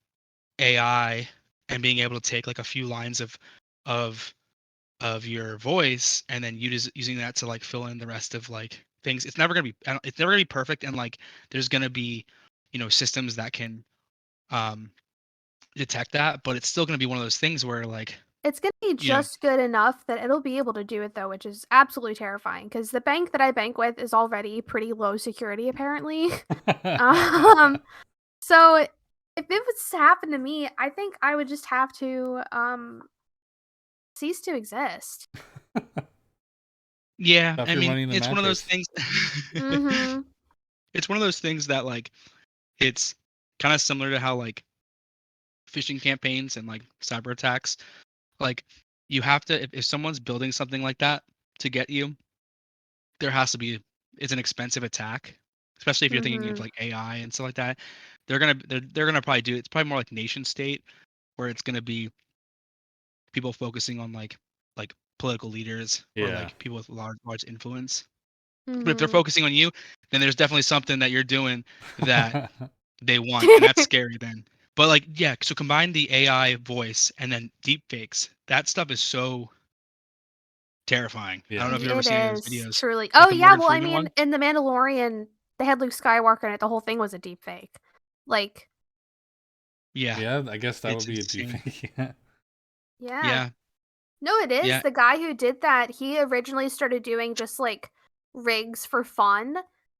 AI and being able to take like a few lines of of your voice and then using that to like fill in the rest of like things. It's never gonna be it's never gonna be perfect, and like there's gonna be systems that can um detect that, but it's still gonna be one of those things where like It's gonna be you know just good enough that it'll be able to do it though, which is absolutely terrifying because the bank that I bank with is already pretty low security apparently. um, so if it was to happen to me, I think I would just have to cease to exist. yeah, Stuff I your mean money in the it's one of those mattress. things. Mhm. It's one of those things that like it's kind of similar to how like phishing campaigns and like cyber attacks, like you have to, if someone's building something like that to get you, there has to be, it's an expensive attack, especially if you're thinking of Mhm. like AI and stuff like that. They're gonna probably do, it's probably more like nation state, where it's gonna be people focusing on like political leaders or Yeah. like people with large influence. But if they're Mhm. focusing on you, then there's definitely something that you're doing that they want, and that's scary then. But like, yeah, so combine the AI voice and then deep fakes. That stuff is so terrifying. I don't know Yeah. if you've ever It seen any of those is videos, truly. like Oh the yeah, Morgan well I Freeman mean one. in The Mandalorian they had Luke Skywalker in it. The whole thing was a deep fake. Like, Yeah, Yeah, I guess that would it's be a insane. deepfake. Yeah. yeah. Yeah, No, it is. yeah, The guy who did that, he originally started doing just like rigs for fun,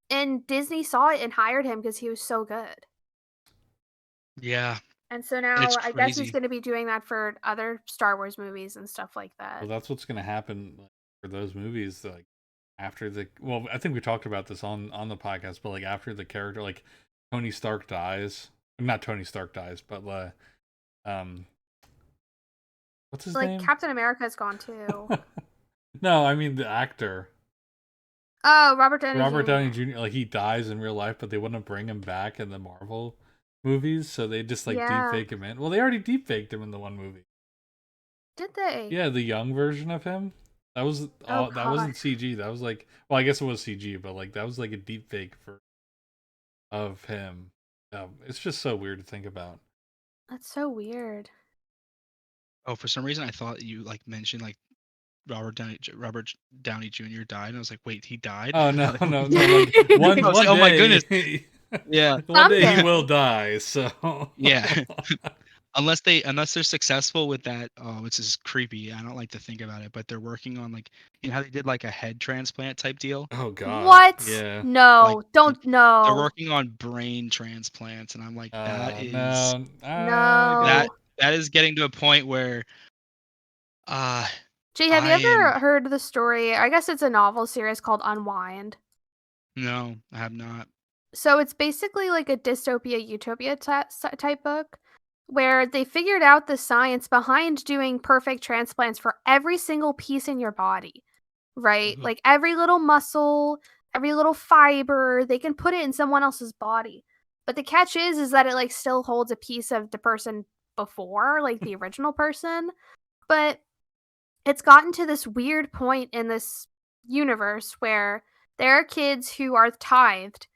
and Disney saw it and hired him because he was so good. yeah, And so and now it's I guess he's crazy. going to be doing that for other Star Wars movies and stuff like Well, that. that's what's gonna happen like, for those movies. Like after the, well, I think we talked about this on the podcast, but like after the character, like Tony Stark dies, not Tony Stark dies, but um, what's his Like name? Captain America's gone too. No, I mean the actor. Oh, Robert Downey Robert Downey Jr. Jr. Like he dies in real life, but they wouldn't bring him back in the Marvel movies, so they just like deep Yeah. fake him in. Well, they already deep faked him in the one movie. Did they? Yeah, the young version of him. That was Oh all. That god. wasn't CG. That was like, well, I guess it was CG, but like that was like a deep fake for of him. It's just so weird to think about. That's so weird. Oh, for some reason I thought you like mentioned like Robert Downey Jr. died, and I was like, wait, he died? Oh no, Like, no, no! Like one I was like, one oh my goodness. day, Yeah, one day he will Someday. die. So yeah. Unless they're successful with that, oh, which is creepy. I don't like to think about it, but they're working on like, how they did like a head transplant type deal. oh god, What? yeah. Like No. like, Don't they're no. working on brain transplants, and I'm like, No, that No. that is getting to a point where uh Gee, have I you am ever heard the story? I guess it's a novel series called Unwind. no, I have not. So it's basically like a dystopia utopia type book where they figured out the science behind doing perfect transplants for every single piece in your body. right? Ooh. Like every little muscle, every little fiber, they can put it in someone else's body. But the catch is that it like still holds a piece of the person before, like the original person. But it's gotten to this weird point in this universe where there are kids who are tithed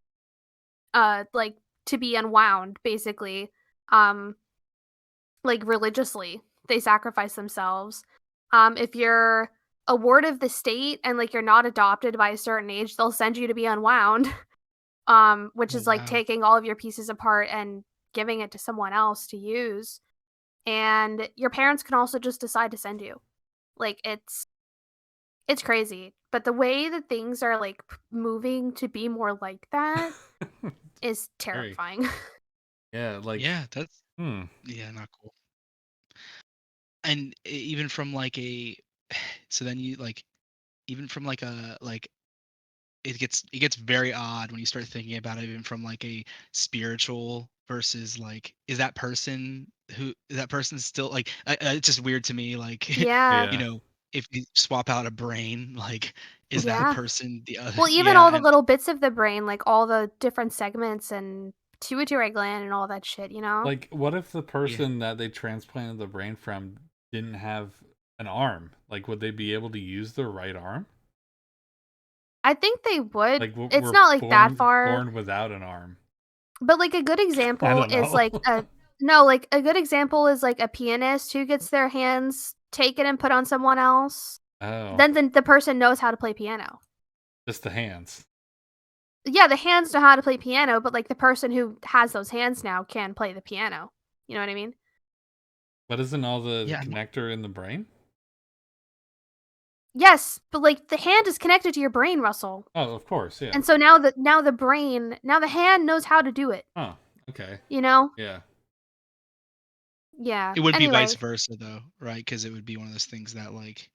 like to be unwound basically um like religiously. They sacrifice themselves. If you're a ward of the state and like you're not adopted by a certain age, they'll send you to be unwound. Which Oh is like wow. taking all of your pieces apart and giving it to someone else to use. And your parents can also just decide to send you. Like it's crazy. But the way that things are like moving to be more like that is Very. terrifying. Yeah, like, Yeah, that's hmm. yeah, not cool. And even from like a so then you like even from like a like it gets very odd when you start thinking about it even from like a spiritual versus like is that person still like it's just weird to me like Yeah. you Yeah. know if you swap out a brain like is that Yeah. person the other Well, even yeah all the and little bits of the brain, like all the different segments and pituitary gland and all that shit, you know? Like, what if the yeah person that they transplanted the brain from didn't have an arm? Like, would they be able to use their right arm? I think they would. Like, It's we're not like that born far, born without an arm. but like a good I example don't is know. like a no, like a good example is like a pianist who gets their hands taken and put on someone else. Oh, Then the person knows how to play piano. just the hands. Yeah, the hands know how to play piano, but like the person who has those hands now can play the piano. You know what I mean? But isn't all the yeah connector in the brain? Yes, but like the hand is connected to your brain, Russell. Oh, of course, yeah. And so now the brain, now the hand knows how to do it, Oh, okay. you know? Yeah. Yeah. it would be vice Anyways. versa though right because it would be one of those things that like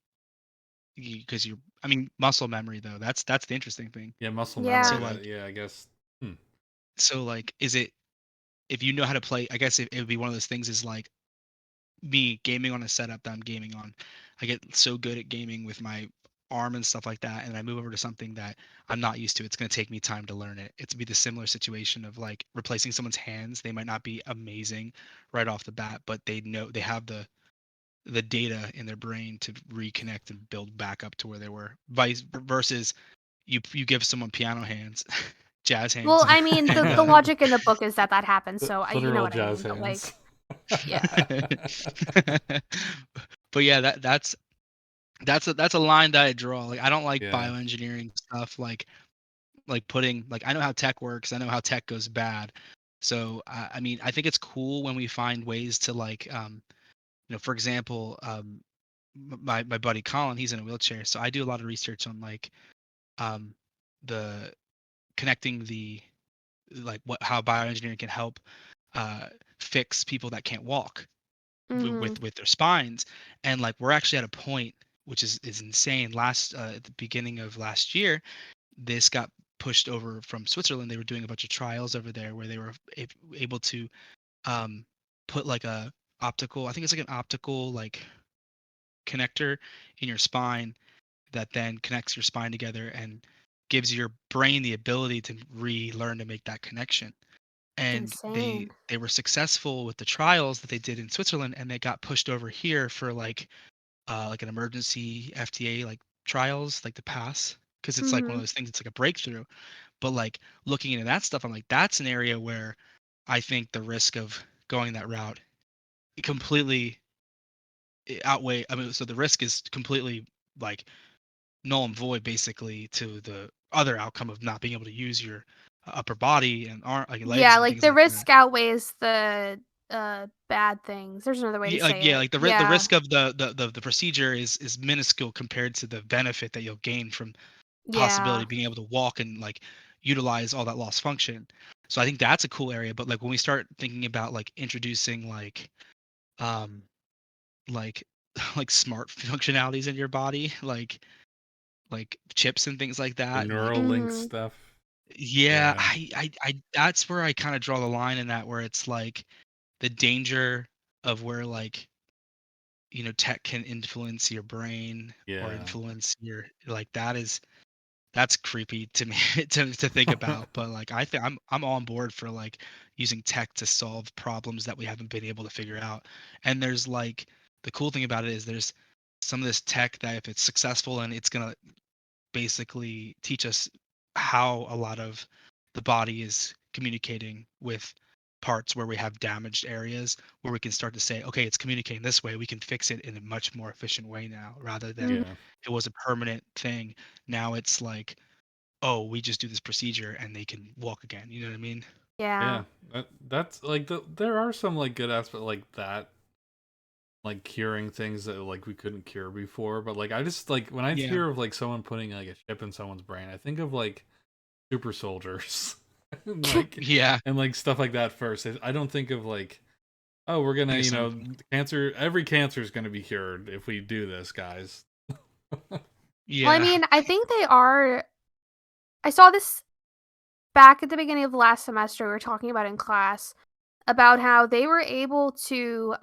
because you're I mean muscle memory though that's the interesting thing Yeah, muscle so memory, Yeah. that, like yeah, I guess. Hmm. is it if you know how to play I guess it would be one of those things is like me gaming on a setup that I'm gaming on, I get so good at gaming with my arm and stuff like that, and I move over to something that I'm not used to. It's going to take me time to learn it. It's be the similar situation of like replacing someone's hands. They might not be amazing right off the bat, but they know they have the data in their brain to reconnect and build back up to where they were. Vice versus you give someone piano hands, jazz Well, hands, I mean, and the logic in the book is that that happens, so you know Literal what I jazz mean, but hands. like yeah. but yeah, that's a line that I draw. Like I don't like Yeah. bioengineering stuff like putting like I know how tech works. I know how tech goes bad. So I mean I think it's cool when we find ways to like for example my buddy Colin he's in a wheelchair so I do a lot of research on like um the connecting the like what how bioengineering can help uh fix people that can't walk Mhm. with their spines and like we're actually at a point which is insane last at the beginning of last year this got pushed over from Switzerland they were doing a bunch of trials over there where they were able to um put like a optical I think it's like an optical like connector in your spine that then connects your spine together and gives your brain the ability to relearn to make that connection and they Insane. they were successful with the trials that they did in Switzerland and they got pushed over here for like an emergency FDA like trials like to pass because it's like one of Mhm. those things it's like a breakthrough but like looking into that stuff I'm like that's an area where I think the risk of going that route completely outweigh I mean so the risk is completely like null and void basically to the other outcome of not being able to use your upper body and arm like legs Yeah, and like things the like that risk outweighs the bad things. There's another way to say yeah, it. like the Yeah. risk of the procedure is minuscule compared to the benefit that you'll gain from possibility Yeah. of being able to walk and like utilize all that lost function. So I think that's a cool area. But like when we start thinking about like introducing um like like smart functionalities in your body, like chips and things like The that, and like Neuralink Mhm. stuff. yeah, Yeah. I that's where I kind of draw the line in that where it's like the danger of where like tech can influence your brain or Yeah. influence your like that's creepy to me to think about. But like I think I'm on board for like using tech to solve problems that we haven't been able to figure out. And there's like the cool thing about it is there's some of this tech that if it's successful and it's gonna basically teach us how a lot of the body is communicating with parts where we have damaged areas where we can start to say, okay, it's communicating this way, we can fix it in a much more efficient way now rather than Mhm. Yeah. it was a permanent thing. Now it's like, oh, we just do this procedure and they can walk again. You know what I mean? Yeah. Yeah. That's like there are some like good aspects like that, like curing things that like we couldn't cure before. But like I just like when I Yeah. hear of like someone putting like a chip in someone's brain, I think of like super soldiers, and, like Yeah. and like stuff like that first. I don't think of like, oh, we're gonna, Like a cyborg. every cancer is gonna be cured if we do this, guys. Well, I Yeah. mean, I think they are. I saw this back at the beginning of last semester. We were talking about in class about how they were able to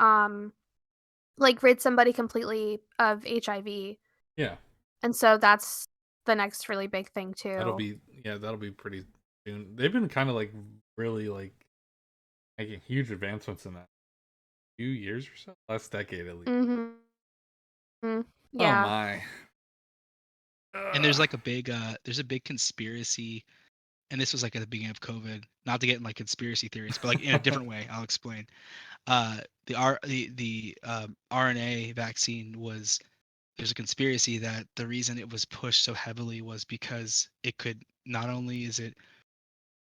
like rid somebody completely of HIV. Yeah, And so that's the next really big thing that'll too. be yeah, that'll be pretty soon. They've been kind of like really like making huge advancements in that few years or so, last decade at least. Mhm. Oh Yeah. my. And there's Ugh. like there's a big conspiracy, and this was like at the beginning of COVID, not to get in like conspiracy theories, but like in a different way, I'll explain. The RNA vaccine was there's a conspiracy that the reason it was pushed so heavily was because it could not only is it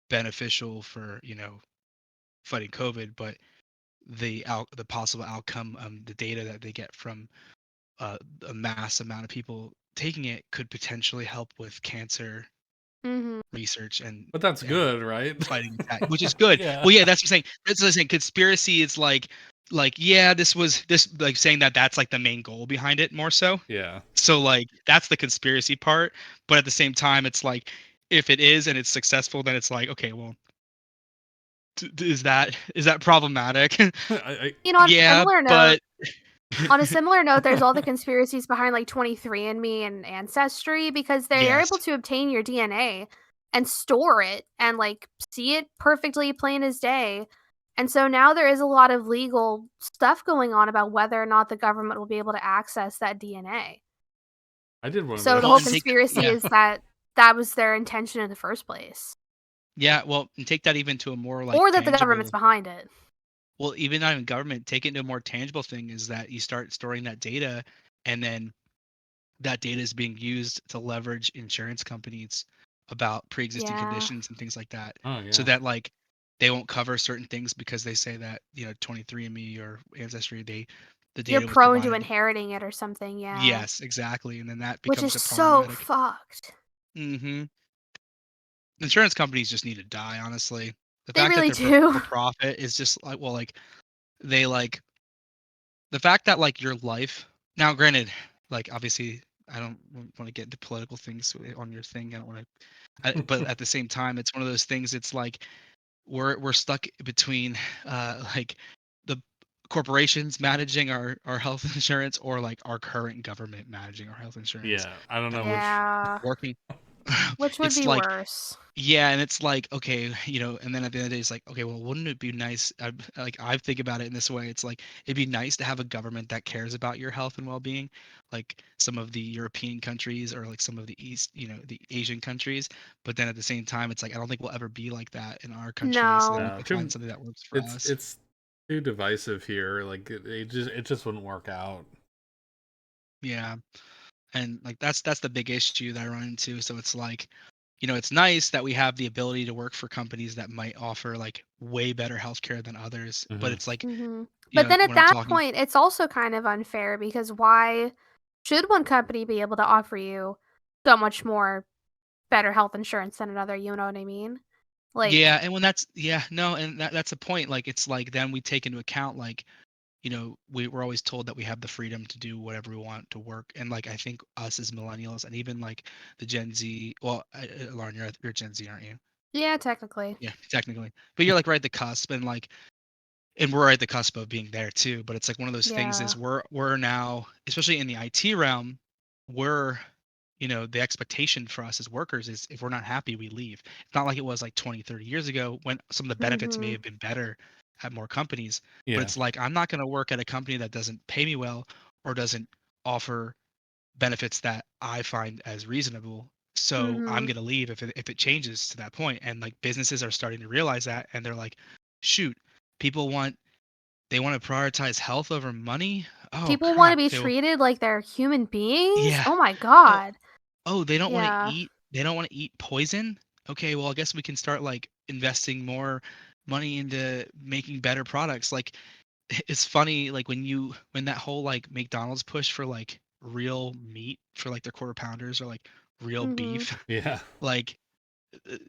beneficial for fighting COVID, but the possible outcome, the data that they get from a mass amount of people taking it could potentially help with cancer Mhm. research But that's and good, right? fighting that, which is good. Yeah. Well, yeah, that's what I'm saying. That's what I'm saying. Conspiracy is like yeah, this like saying that that's like the main goal behind it more so. Yeah. So like that's the conspiracy part, but at the same time, it's like if it is and it's successful, then it's like okay, well, is that problematic? I You know, Yeah, but on a similar note, there's all the conspiracies behind like 23andMe and Ancestry because they're yes, able to obtain your DNA and store it and like see it perfectly plain as day. And so now there is a lot of legal stuff going on about whether or not the government will be able to access that DNA. I did one of So the well, whole and those. take conspiracy yeah, is that that was their intention in the first place, yeah, well, and take that even to a more like or that the government's tangible. behind it. Well, even not even government, take it to a more tangible thing is that you start storing that data, and then that data is being used to leverage insurance companies about pre-existing Yeah. conditions and things like that, Oh so yeah. that like they won't cover certain things because they say that 23andMe or Ancestry, the You're data was prone to provided. inheriting it or something, yeah. Yes, exactly, and then that Which is becomes a so problematic. fucked. Hmm. Insurance companies just need to die, honestly. The They fact that really they're do. for profit is just like, well, like they like the fact that like your life now, granted, like obviously I don't want to get into political things on your thing. I don't want to, but at the same time, it's one of those things. It's like we're stuck between like the corporations managing our health insurance or like our current government managing our health insurance. Yeah. I don't know And which. Yeah. working, Which would it's be like worse? yeah, and it's like, okay, and then at the end of the day, it's like, okay, well, wouldn't it be nice? Like, I think about it in this way. It's like, it'd be nice to have a government that cares about your health and well-being, like some of the European countries or like some of the East, the Asian countries. But then at the same time, it's like, I don't think we'll ever be like that in our country. So then we No. have No, to find too. something that works for It's us. it's too divisive here. Like it just wouldn't work out. Yeah. And like that's the big issue that I run into. So it's like, it's nice that we have the ability to work for companies that might offer like way better healthcare than others. But Hmm. it's like, Mhm. But then at when I'm that talking, point, it's also kind of unfair because why should one company be able to offer you so much more better health insurance than another, you know what I mean? yeah, Like, and when that's yeah, no, and that's a point. Like it's like then we take into account like, we're always told that we have the freedom to do whatever we want to work. And like I think us as millennials and even like the Gen Z, well, Lauren, you're Gen Z, aren't you? yeah, technically. Yeah, technically. But you're like right at the cusp and like and we're at the cusp of being there too. But it's like one of those things Yeah. is we're now, especially in the IT realm, we're the expectation for us as workers is if we're not happy, we leave. It's not like it was like 20, 30 years ago when some of the benefits may Mhm. have been better at more companies. But Yeah. it's like I'm not going to work at a company that doesn't pay me well or doesn't offer benefits that I find as reasonable. So I'm Mhm. going to leave if it changes to that point. And like businesses are starting to realize that, and they're like, shoot, people they want to prioritize health over money. Oh People wanna crap. be Okay, well, treated like they're human beings? yeah. Oh my Oh, god. oh, Yeah. they don't want to eat poison. Okay, well, I guess we can start like investing more money into making better products. Like it's funny, like when that whole like McDonald's push for like real meat for like their quarter pounders or like real Mhm. beef, Yeah. like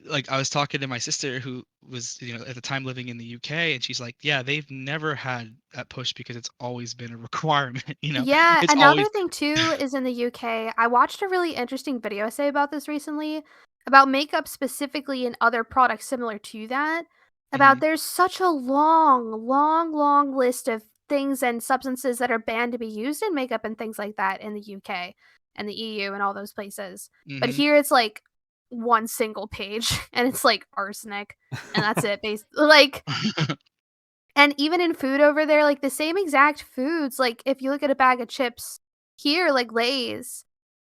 like I was talking to my sister who was at the time living in the UK, and she's like, yeah, they've never had that push because it's always been a requirement. Yeah, It's another always. thing too is in the UK. I watched a really interesting video essay about this recently, about makeup specifically and other products similar to that. About Mhm, there's such a long, long, long list of things and substances that are banned to be used in makeup and things like that in the UK and the EU and all those places. But mhm. here it's like one single page and it's like arsenic and that's it. Like and even in food over there, like, the same exact foods, like, if you look at a bag of chips here, like Lay's,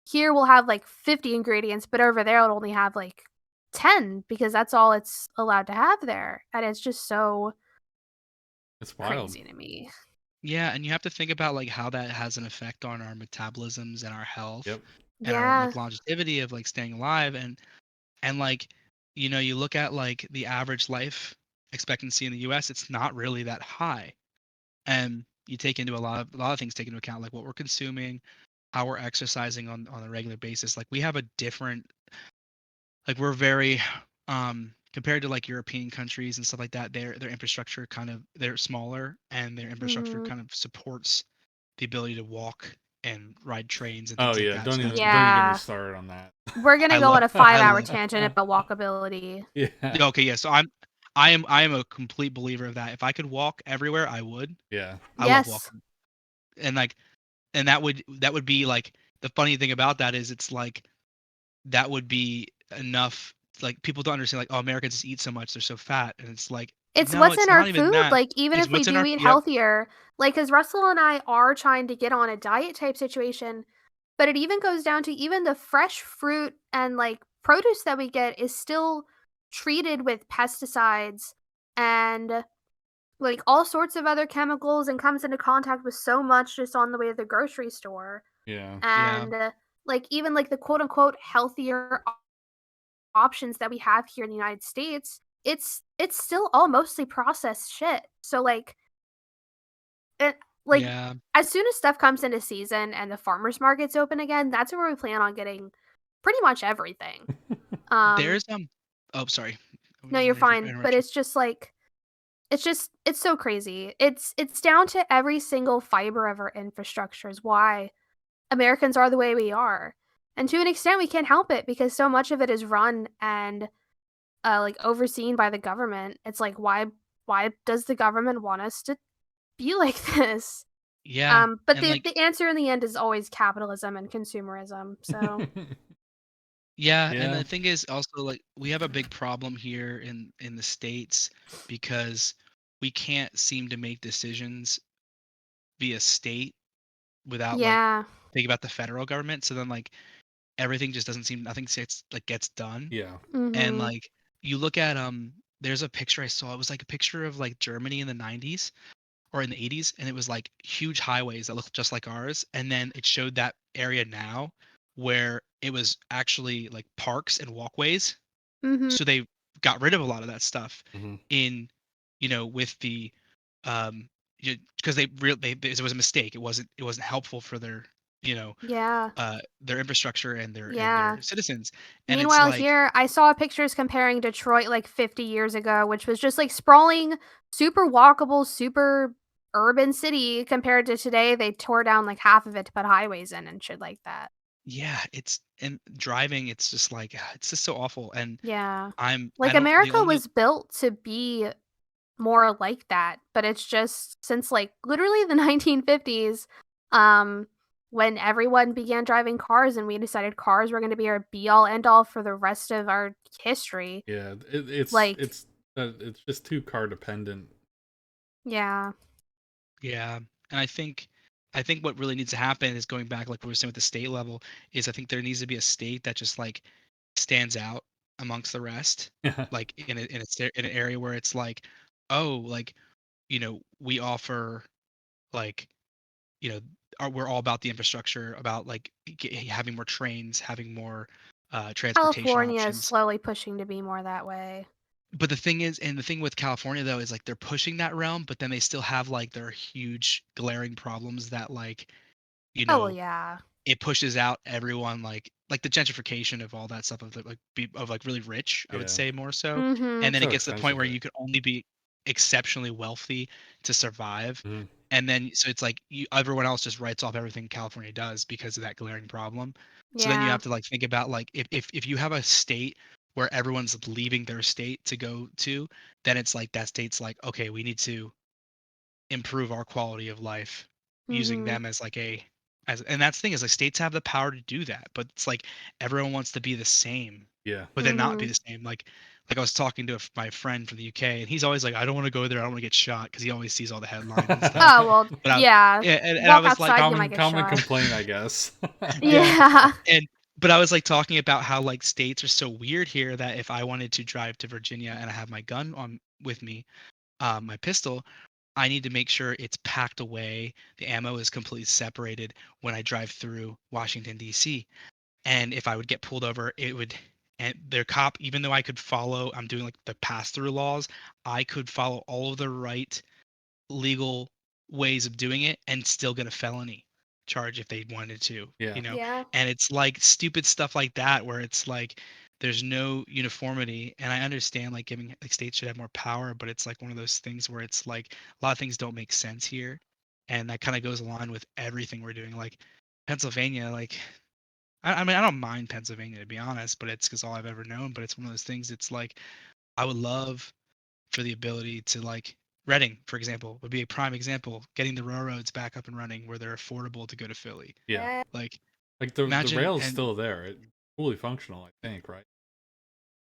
here will have, like, 50 ingredients, but over there, it'll only have, like, 10 because that's all it's allowed to have there, and it's just so It's wild. crazy to me. Yeah, and you have to think about like how that has an effect on our metabolisms and our health Yep. and our Yeah. like longevity of like staying alive, and like you look at like the average life expectancy in the US, it's not really that high. And you take into a lot of things take into account like what we're consuming, how we're exercising on a regular basis. Like we have a different, like we're very compared to like European countries and stuff like that, their infrastructure kind of they're smaller, and their infrastructure Mhm. kind of supports the ability to walk and ride trains and Oh things like yeah. that. So that's Don't even get me Yeah. started on that. We're I gonna go love on a I 5-hour love tangent about walkability. Yeah. okay, yeah. So I am a complete believer of that. If I could walk everywhere, I would. Yeah. I love Yes. walking. And like and that would be like the funny thing about that is it's like that would be enough, like people don't understand like, oh, Americans just eat so much, they're so fat, and it's like It's no, what's it's in our not even food, that. like, even It's if we what's in do our eat yep. healthier, like, because Russell and I are trying to get on a diet type situation, but it even goes down to even the fresh fruit and, like, produce that we get is still treated with pesticides and, like, all sorts of other chemicals and comes into contact with so much just on the way to the grocery store, Yeah. Yeah. and, like, even, like, the quote unquote "healthier" options that we have here in the United States, it's still all mostly processed shit. So like it like Yeah. as soon as stuff comes into season and the farmers markets open again, that's where we plan on getting pretty much everything. Um There's oh, sorry. no, you're I fine, but interrupt you. it's just like it's so crazy. It's down to every single fiber of our infrastructure is why Americans are the way we are. And to an extent we can't help it because so much of it is run and like, overseen by the government. It's like, why does the government want us to be like this? Yeah. But And like the answer in the end is always capitalism and consumerism, so yeah, and Yeah. the thing is also like we have a big problem here in the States because we can't seem to make decisions via state without like yeah. thinking about the federal government. So then like everything just doesn't seem nothing gets done. Yeah. And Mhm. like you look at there's a picture I saw. It was like a picture of like Germany in the 90s or in the 80s, and it was like huge highways that looked just like ours, and then it showed that area now where it was actually like parks and walkways. Mhm. So they got rid of a lot of that stuff Hmm. in with the um because it was a mistake. It wasn't helpful for you know Yeah. their infrastructure and Yeah. their citizens. And it's Meanwhile, like here, I saw pictures comparing Detroit, like, 50 years ago, which was just, like, sprawling, super walkable, super urban city compared to today, they tore down, like, half of it to put highways in and shit like that. yeah, it's and driving, it's just like it's just so awful. And Yeah. I Like, don't the America only was built to be more like that, but it's just since like literally the 1950s, um, when everyone began driving cars and we decided cars were going to be our be all end all for the rest of our history. Yeah, Like, it's just too car dependent. yeah. Yeah, and I think what really needs to happen is going back, like we were saying with the state level, is I think there needs to be a state that just like stands out amongst the rest, Yeah, like in an area where it's like, oh, like we offer like we're all about the infrastructure, about like having more trains, having more transportation California is options. slowly pushing to be more that way. But the thing is, and the thing with California though is like they're pushing that realm, but then they still have like their huge glaring problems that like you Oh, well, know yeah. it pushes out everyone, like the gentrification of all that stuff of the, of like really rich, I would yeah. say more so. Mhm. And then So it gets to the point expensive where there. you could only be exceptionally wealthy to survive. Mhm. And then so it's like everyone else just writes off everything California does because of that glaring problem. So then you Yeah. have to like think about like if you have a state where everyone's leaving their state to go to, then it's like that state's like, okay, we need to improve our quality of life using Mhm. them as like a as and that's the thing is like states have the power to do that, but it's like everyone wants to be the same Yeah. but then not be Mhm. the same. Like I was talking to my friend from the UK, and he's always like, I don't want to go there, I don't want to get shot, because he always sees all the headlines and stuff. Oh, well, But I yeah. yeah, and I Walk was like, outside, you might get Common shot. complaint, I guess. yeah, Yeah. and but I was like talking about how like states are so weird here that if I wanted to drive to Virginia and I have my gun on with me, my pistol, I need to make sure it's packed away. The ammo is completely separated when I drive through Washington D.C. And if I would get pulled over, it would and their cop, even though I could follow, I'm doing like the pass through laws, I could follow all of the right legal ways of doing it and still get a felony charge if they wanted to, Yeah. Yeah. And it's like stupid stuff like that where it's like there's no uniformity. And I understand like giving like states should have more power, but it's like one of those things where it's like a lot of things don't make sense here. And that kind of goes along with everything we're doing. Like Pennsylvania, like I mean I don't mind Pennsylvania to be honest, but it's because all I've ever known. But it's one of those things. It's like I would love for the ability to like Reading, for example, would be a prime example, getting the railroads back up and running where they're affordable to go to Philly. Yeah. Yeah. Like Like the imagine rail's and still there. It's fully functional, I think, right?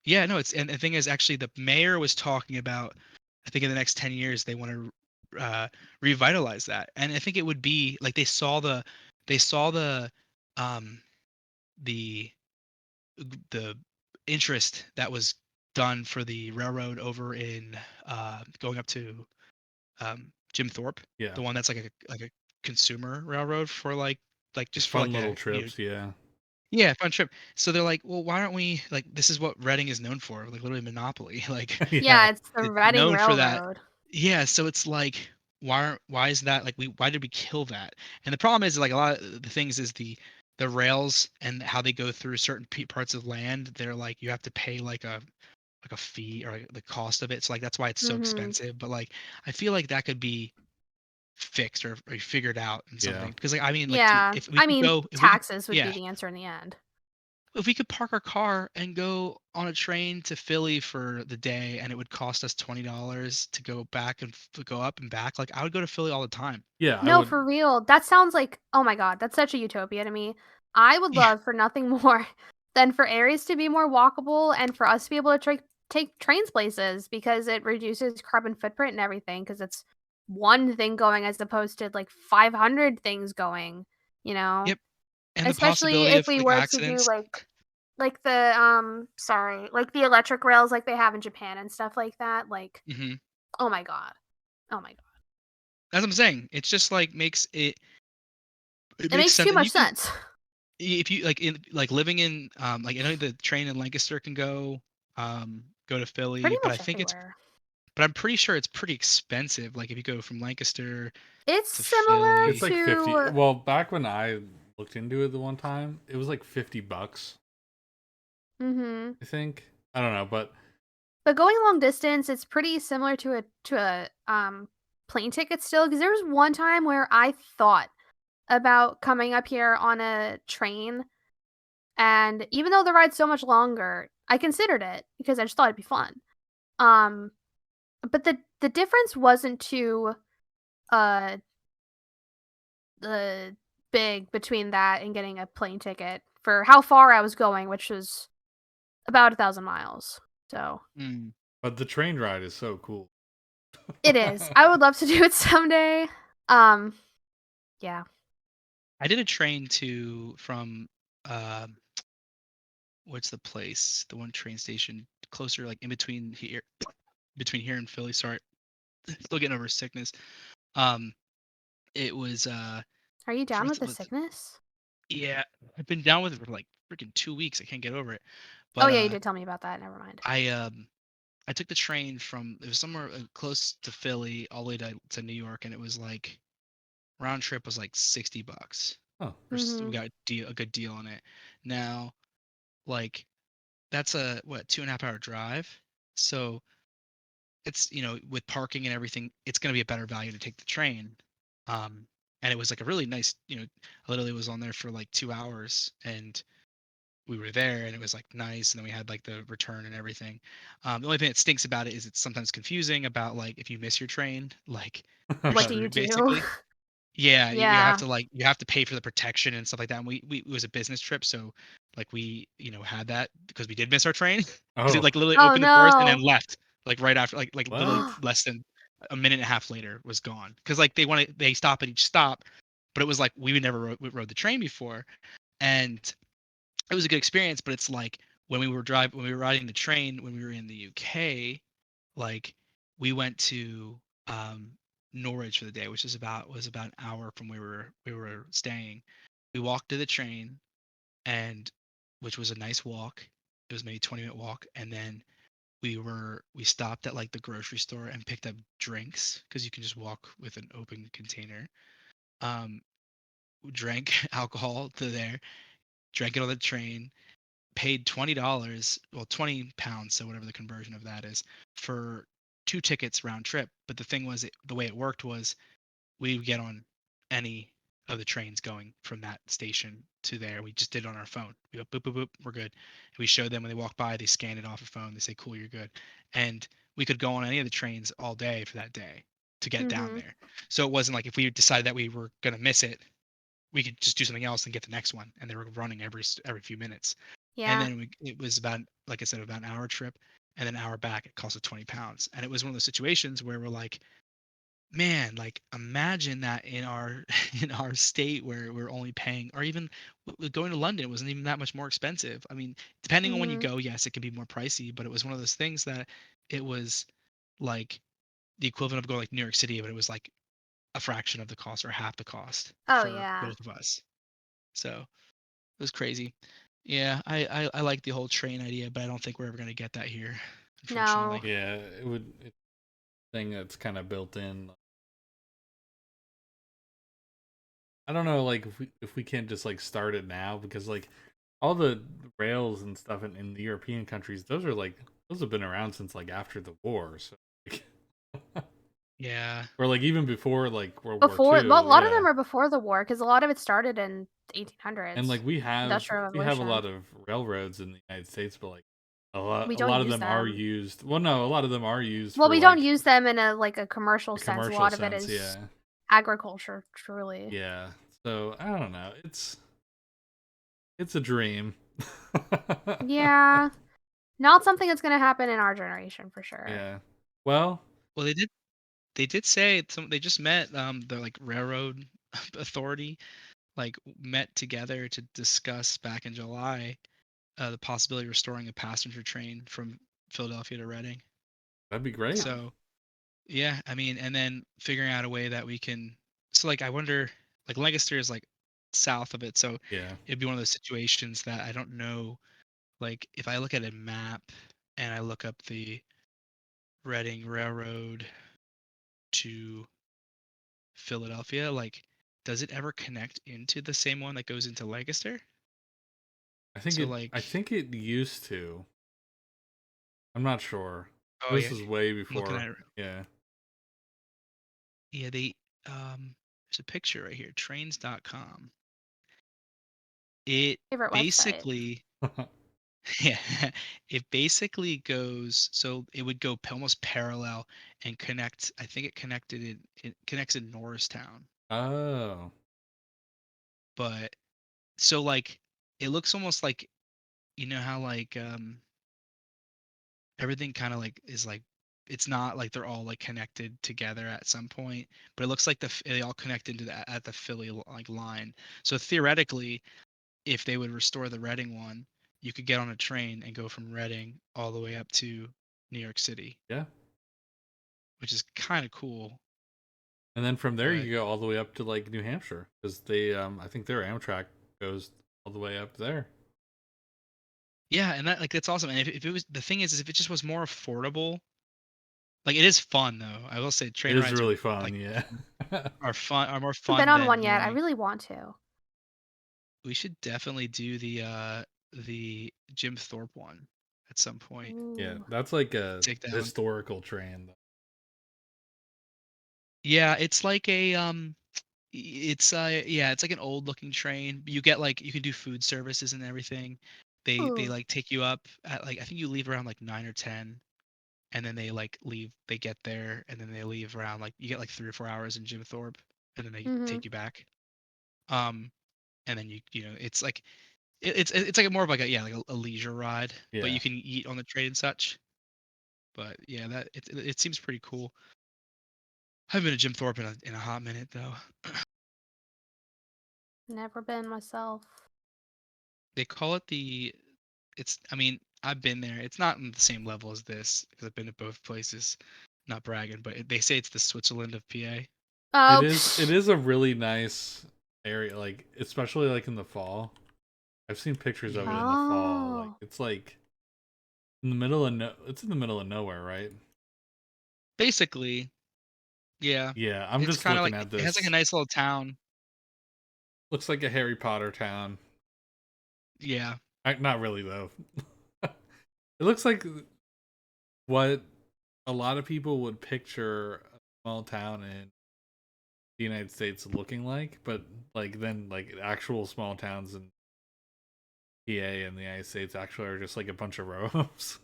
yeah, no, it's and the thing is actually the mayor was talking about I think in the next 10 years they want to revitalize that. And I think it would be like they saw um the the interest that was done for the railroad over in going up to Jim Thorpe, Yeah. the one that's like a consumer railroad for like Like just for fun like little a trips, yeah. yeah, fun trip. So they're like, well, why aren't we like this is what Reading is known for, like literally Monopoly. Like Yeah. Yeah, it's the it's Reading known for that. Railroad. Yeah, so it's like why is that like why did we kill that? And the problem is like a lot of the things is the rails and how they go through certain parts of land. They're like you have to pay like a fee or like, the cost of it. So like that's why it's so Mhm. expensive. But like I feel like that could be fixed or figured out in Yeah. something because like I mean like dude Yeah. if we I could mean, go if we could taxes would be yeah the answer in the end. if we could park our car and go on a train to Philly for the day and it would cost us $20 to go back and go up and back, like I would go to Philly all the time. Yeah, I No, would. for real. That sounds like, oh my god, that's such a utopia to me. I would Yeah. love for nothing more than for areas to be more walkable and for us to be able to take trains places because it reduces carbon footprint and everything because it's one thing going as opposed to like 500 things going, you know? Yep. And the Especially possibility if of we like were to do accidents. like the sorry, like the electric rails like they have in Japan and stuff like that. Like, Hmm. oh my god. Oh my god. As I'm saying, it's just like it It makes makes sense too and much you can sense. if you like in like living in like I know the train in Lancaster can go to Pretty Philly, but I much think it's everywhere. but I'm pretty sure it's pretty expensive. Like if you go from Lancaster It's to similar It's Philly. like 50. to Well, back when I looked into it the one time, it was like $50, mhm. I think. I don't know, but But going long distance, it's pretty similar to a plane ticket still because there was one time where I thought about coming up here on a train and even though the ride's so much longer, I considered it because I just thought it'd be fun. Um But the difference wasn't too uh big between that and getting a plane ticket for how far I was going, which was about 1,000 miles. So Mm. But the train ride is so cool. it is. I would love to do it someday. Um, yeah. I did a train from um what's the place? The one train station closer, like in between here and Philly. Sorry, still getting over sickness. Um, it was Are you down what's with the, the what's the- sickness? yeah, I've been down with it for like freaking 2 weeks. I can't get over it. Oh But yeah, you did tell me about that. Never mind. I took the train from it was somewhere close to Philly all the way to New York, and it was like round trip was like $60. Oh, We Mhm. got a good deal on it. Now, like that's a what 2.5 hour drive, so it's with parking and everything, it's going to be a better value to take the train. Um, and it was like a really nice, I literally was on there for like 2 hours, and we were there, and it was like nice, and then we had like the return and everything. The only thing that stinks about it is it's sometimes confusing about like if you miss your train, like you're What do you screwed do? basically. Yeah, Yeah. you have to pay for the protection and stuff like that. And we it was a business trip, so like we had that because we did miss our train because it oh, like literally Oh opened the doors and then no. left like right after like literally what? less than a minute and a half later was gone because like they stop at each stop, but it was like we never rode the train before, and it was a good experience. But it's like when we were riding the train when we were in the UK, like we went to um Norwich for the day, which was about an hour from where we were staying. We walked to the train, and which was a nice walk. It was maybe 20-minute walk, and then we stopped at like the grocery store and picked up drinks because you can just walk with an open container. Um, drank alcohol to there, drank it on the train, paid $20, well, 20 pounds, so whatever the conversion of that is, for 2 tickets round trip. But the thing was, the way it worked was we would get on any of the trains going from that station to there. We just did it on our phone. We go boop boop boop, we're good. And we showed them when they walk by, they scan it off a phone. They say, "Cool, you're good." And we could go on any of the trains all day for that day to get down Mhm. there. So it wasn't like if we decided that we were gonna miss it, we could just do something else and get the next one. And they were running every few minutes. And Yeah. then it was about, like I said, about an hour trip, and then an hour back. It cost us 20 pounds, and it was one of those situations where we're like, man, like imagine that in our in our state where we're only paying, or even going to London, it wasn't even that much more expensive. I mean, depending on when you Mhm. go, yes, it can be more pricey, but it was one of those things that it was like the equivalent of going like New York City, but it was like a fraction of the cost or half the cost Oh for yeah. both of us. So it was crazy. Yeah, I like the whole train idea, but I don't think we're ever gonna get that here, No. unfortunately. Yeah, it would. It's a thing that's kind of built in. I don't know, like if we can't just like start it now because like all the rails and stuff in the European countries, those are like those have been around since like after the war, so like, Yeah. or like even before like World War Before, well, a Two, lot of yeah. them are before the war because a lot of it started in the And 1800s, like Industrial we have a Revolution. lot of railroads in the United States, but like We a don't lot of use them are them. used. Well, no, a lot of them are used Well, for we don't like use them in a like a commercial a sense. A commercial lot of it sense, is yeah. agriculture, truly. Yeah. So I don't know. It's a dream. Yeah, not something that's gonna happen in our generation for sure. Yeah. Well, Well, they did say they just met the like railroad authority like met together to discuss back in July the possibility of restoring a passenger train from Philadelphia to Reading. that'd be great. Oh, So yeah, I mean, and then figuring out a way that we can. So like, I wonder, like Lancaster is like south of it, so Yeah. it'd be one of those situations that I don't know. Like if I look at a map and I look up the Reading Railroad to Philadelphia, like does it ever connect into the same one that goes into Lancaster? So I like, think it used to. I'm not sure. oh This yeah, is way I'm looking before. at it. Yeah. Yeah, there's a picture right here, trains.com. It favorite website. basically Yeah, it basically goes so it would go almost parallel and connect. I think it connects in Norristown, Oh, but so like it looks almost like you know how like everything kind of like is like it's not like they're all like connected together at some point, but it looks like they all connect into at the Philly like line. So theoretically, if they would restore the Reading one, you could get on a train and go from Reading all the way up to New York City, yeah. which is kind of cool. And then from there But you go all the way up to like New Hampshire because they I think their Amtrak goes all the way up there. yeah, and that like that's awesome. And if it was the thing is if it just was more affordable, like it is fun though. I will say It train is rides are really fun, like yeah. are more I haven't been fun on than one yet. I going. really want to. We should definitely do the Jim Thorpe one at some point. Yeah, Ooh. that's like a Take that one. historical train. Yeah, it's like a it's yeah, it's like an old looking train. You get like you can do food services and everything. They Ooh. like take you up at like I think you leave around like 9 or 10 and then they like leave they get there and then they leave around like you get like 3 or 4 hours in Jim Thorpe and then they Mhm. take you back. Um and then you know it's like it's like a more of like a yeah like a leisure ride, but Yeah. you can eat on the train and such. But yeah, that it seems pretty cool. I haven't been to Jim Thorpe in a hot minute though. Never been myself. They call it the it's I mean, I've been there. It's not in the same level as this because I've been to both places. Not bragging, but they say it's the Switzerland of PA. Oh. It is a really nice area, like especially like in the fall. I've seen pictures of it Yeah. in the fall. Like Oh. it's like in the middle of it's in the middle of nowhere, right? Basically, yeah. Yeah, I'm It's just kind of looking like at it has like a this. nice little town. Looks like a Harry Potter town. Yeah. Not really though. It looks like what a lot of people would picture a small town in the United States looking like, but like then like actual small towns in PA and the United States actually are just like a bunch of rows.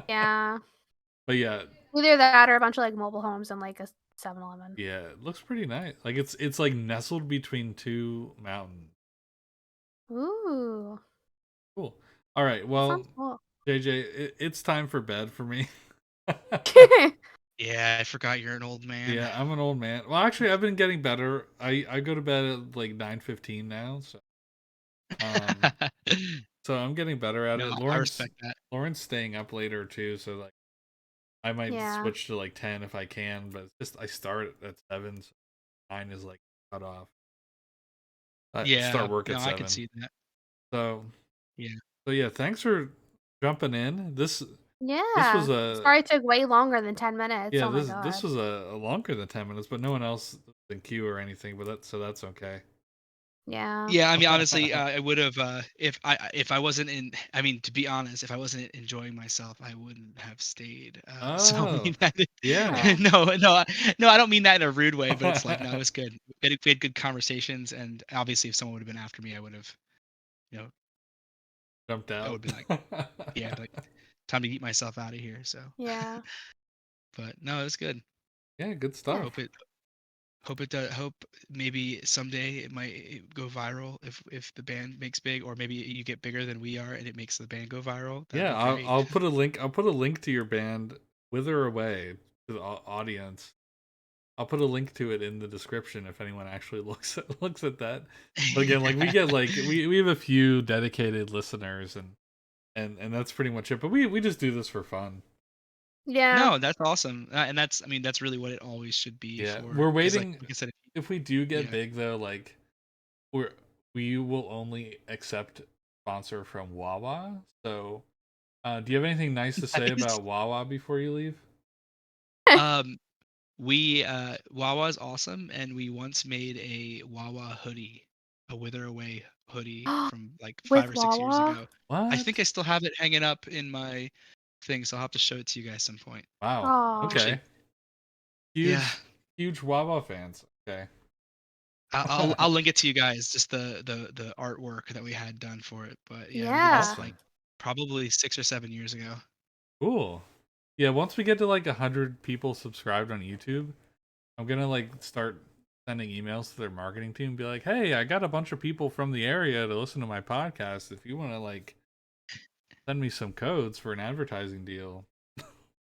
Yeah. But yeah, Either that or a bunch of like mobile homes and like a 7-Eleven. yeah, it looks pretty nice. Like it's like nestled between two mountains. Ooh. Cool. All right, That well, sounds cool. JJ, it's time for bed for me. Yeah, I forgot you're an old man. Yeah, I'm an old man. Well, actually, I've been getting better. I go to bed at like 9:15 now, um so I'm getting better at it. No, I respect that. Lauren's staying up later too, so like I might Yeah. switch to like 10 if I can, but it's just I start at 7, so 9 is like cut off. I Yeah. start work No, at I can 7. see that. So Yeah. so yeah, thanks for jumping in. This was Yeah. Sorry it took way longer than 10 minutes. yeah, Oh my this god. was a longer than 10 minutes, but no one else in queue or anything, but that's okay. Yeah. Yeah, I mean, honestly, I would have if I wasn't in. I mean, to be honest, if I wasn't enjoying myself, I wouldn't have stayed. So I Oh, mean, that, yeah. Oh. no, I don't mean that in a rude way, but it's like no, it was good. We had good conversations, and obviously, if someone would have been after me, I would have, you know, Jumped I out. would be like, yeah, I'd be like time to get myself out of here. So, Yeah. but no, it was good. Yeah, good Yeah. Hope stuff. it hope it does. Hope maybe someday it might go viral if the band makes big, or maybe you get bigger than we are and it makes the band go viral. That'd Yeah, be great. I'll put a link. I'll put a link to your band, Wither Away, to the audience. I'll put a link to it in the description if anyone actually looks at that. But again, like we get like we have a few dedicated listeners and that's pretty much it. But we just do this for fun. Yeah. No, that's awesome, and that's I mean that's really what it always should be Yeah, for. we're Because waiting. like I said, If we do get yeah, big though, like we're we will only accept sponsor from Wawa. So, do you have anything nice to say nice. about Wawa before you leave? Um, we Wawa's awesome, and we once made a Wawa hoodie, a Wither Away hoodie from like With 5 or 6 years Wawa? ago. I think What? I still have it hanging up in my thing, so I'll have to show it to you guys some point. Wow. Oh. Actually, Okay. yeah, Huge Wawa fans. Okay. I'll link it to you guys, just the artwork that we had done for it. But yeah, we did this Yeah. like Awesome. probably 6 or 7 years ago. Cool. Yeah, once we get to like 100 people subscribed on YouTube, I'm gonna like start sending emails to their marketing team and be like, hey, I got a bunch of people from the area to listen to my podcast. If you want to like send me some codes for an advertising deal.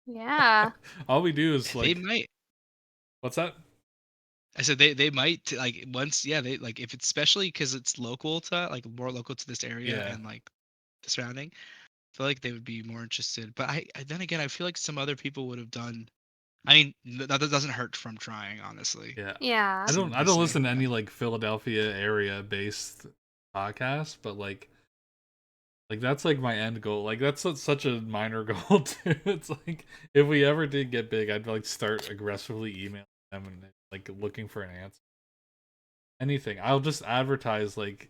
Yeah. All we do is They like, might. what's that? I said they might like once yeah they like if it's especially because it's local to like more local to this area Yeah. and like the surrounding. I feel like they would be more interested. But then again I feel like some other people would have done. I mean that doesn't hurt from trying honestly. Yeah. Yeah. I See don't what I they don't say. listen to Yeah. any like Philadelphia area based podcasts, but like that's like my end goal. Like that's such a minor goal too. It's like if we ever did get big, I'd like start aggressively emailing them and like looking for an answer. Anything. I'll just advertise like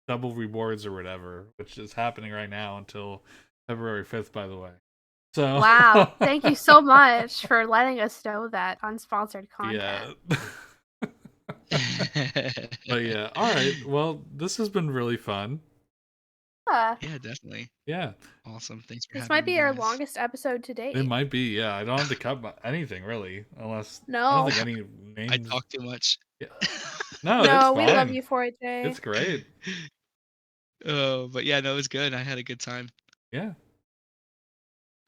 double rewards or whatever, which is happening right now until February 5th, by the way. So Wow. Thank you so much for letting us know that unsponsored content. yeah. But yeah, all right. Well, this has been really fun. Yeah. Yeah, definitely. Yeah, Awesome. Thanks for This having might me be our guys. longest episode to it date. might be. Yeah, I don't have to cut anything really, unless I No. don't think any I names. talk too much. Yeah. No, it's No, we love fine. you for it, Jay. It's great. Oh, but yeah, no, it was good. I had a good time. Yeah.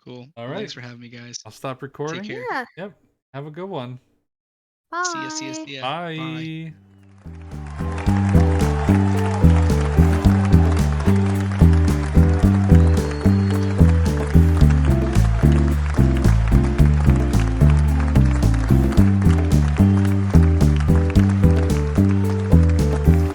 Cool. All Well, right. thanks for having me, guys. I'll stop Take recording. care. Yeah. Yep. Have a good one. Bye. See ya. See ya. See ya. Bye. Bye.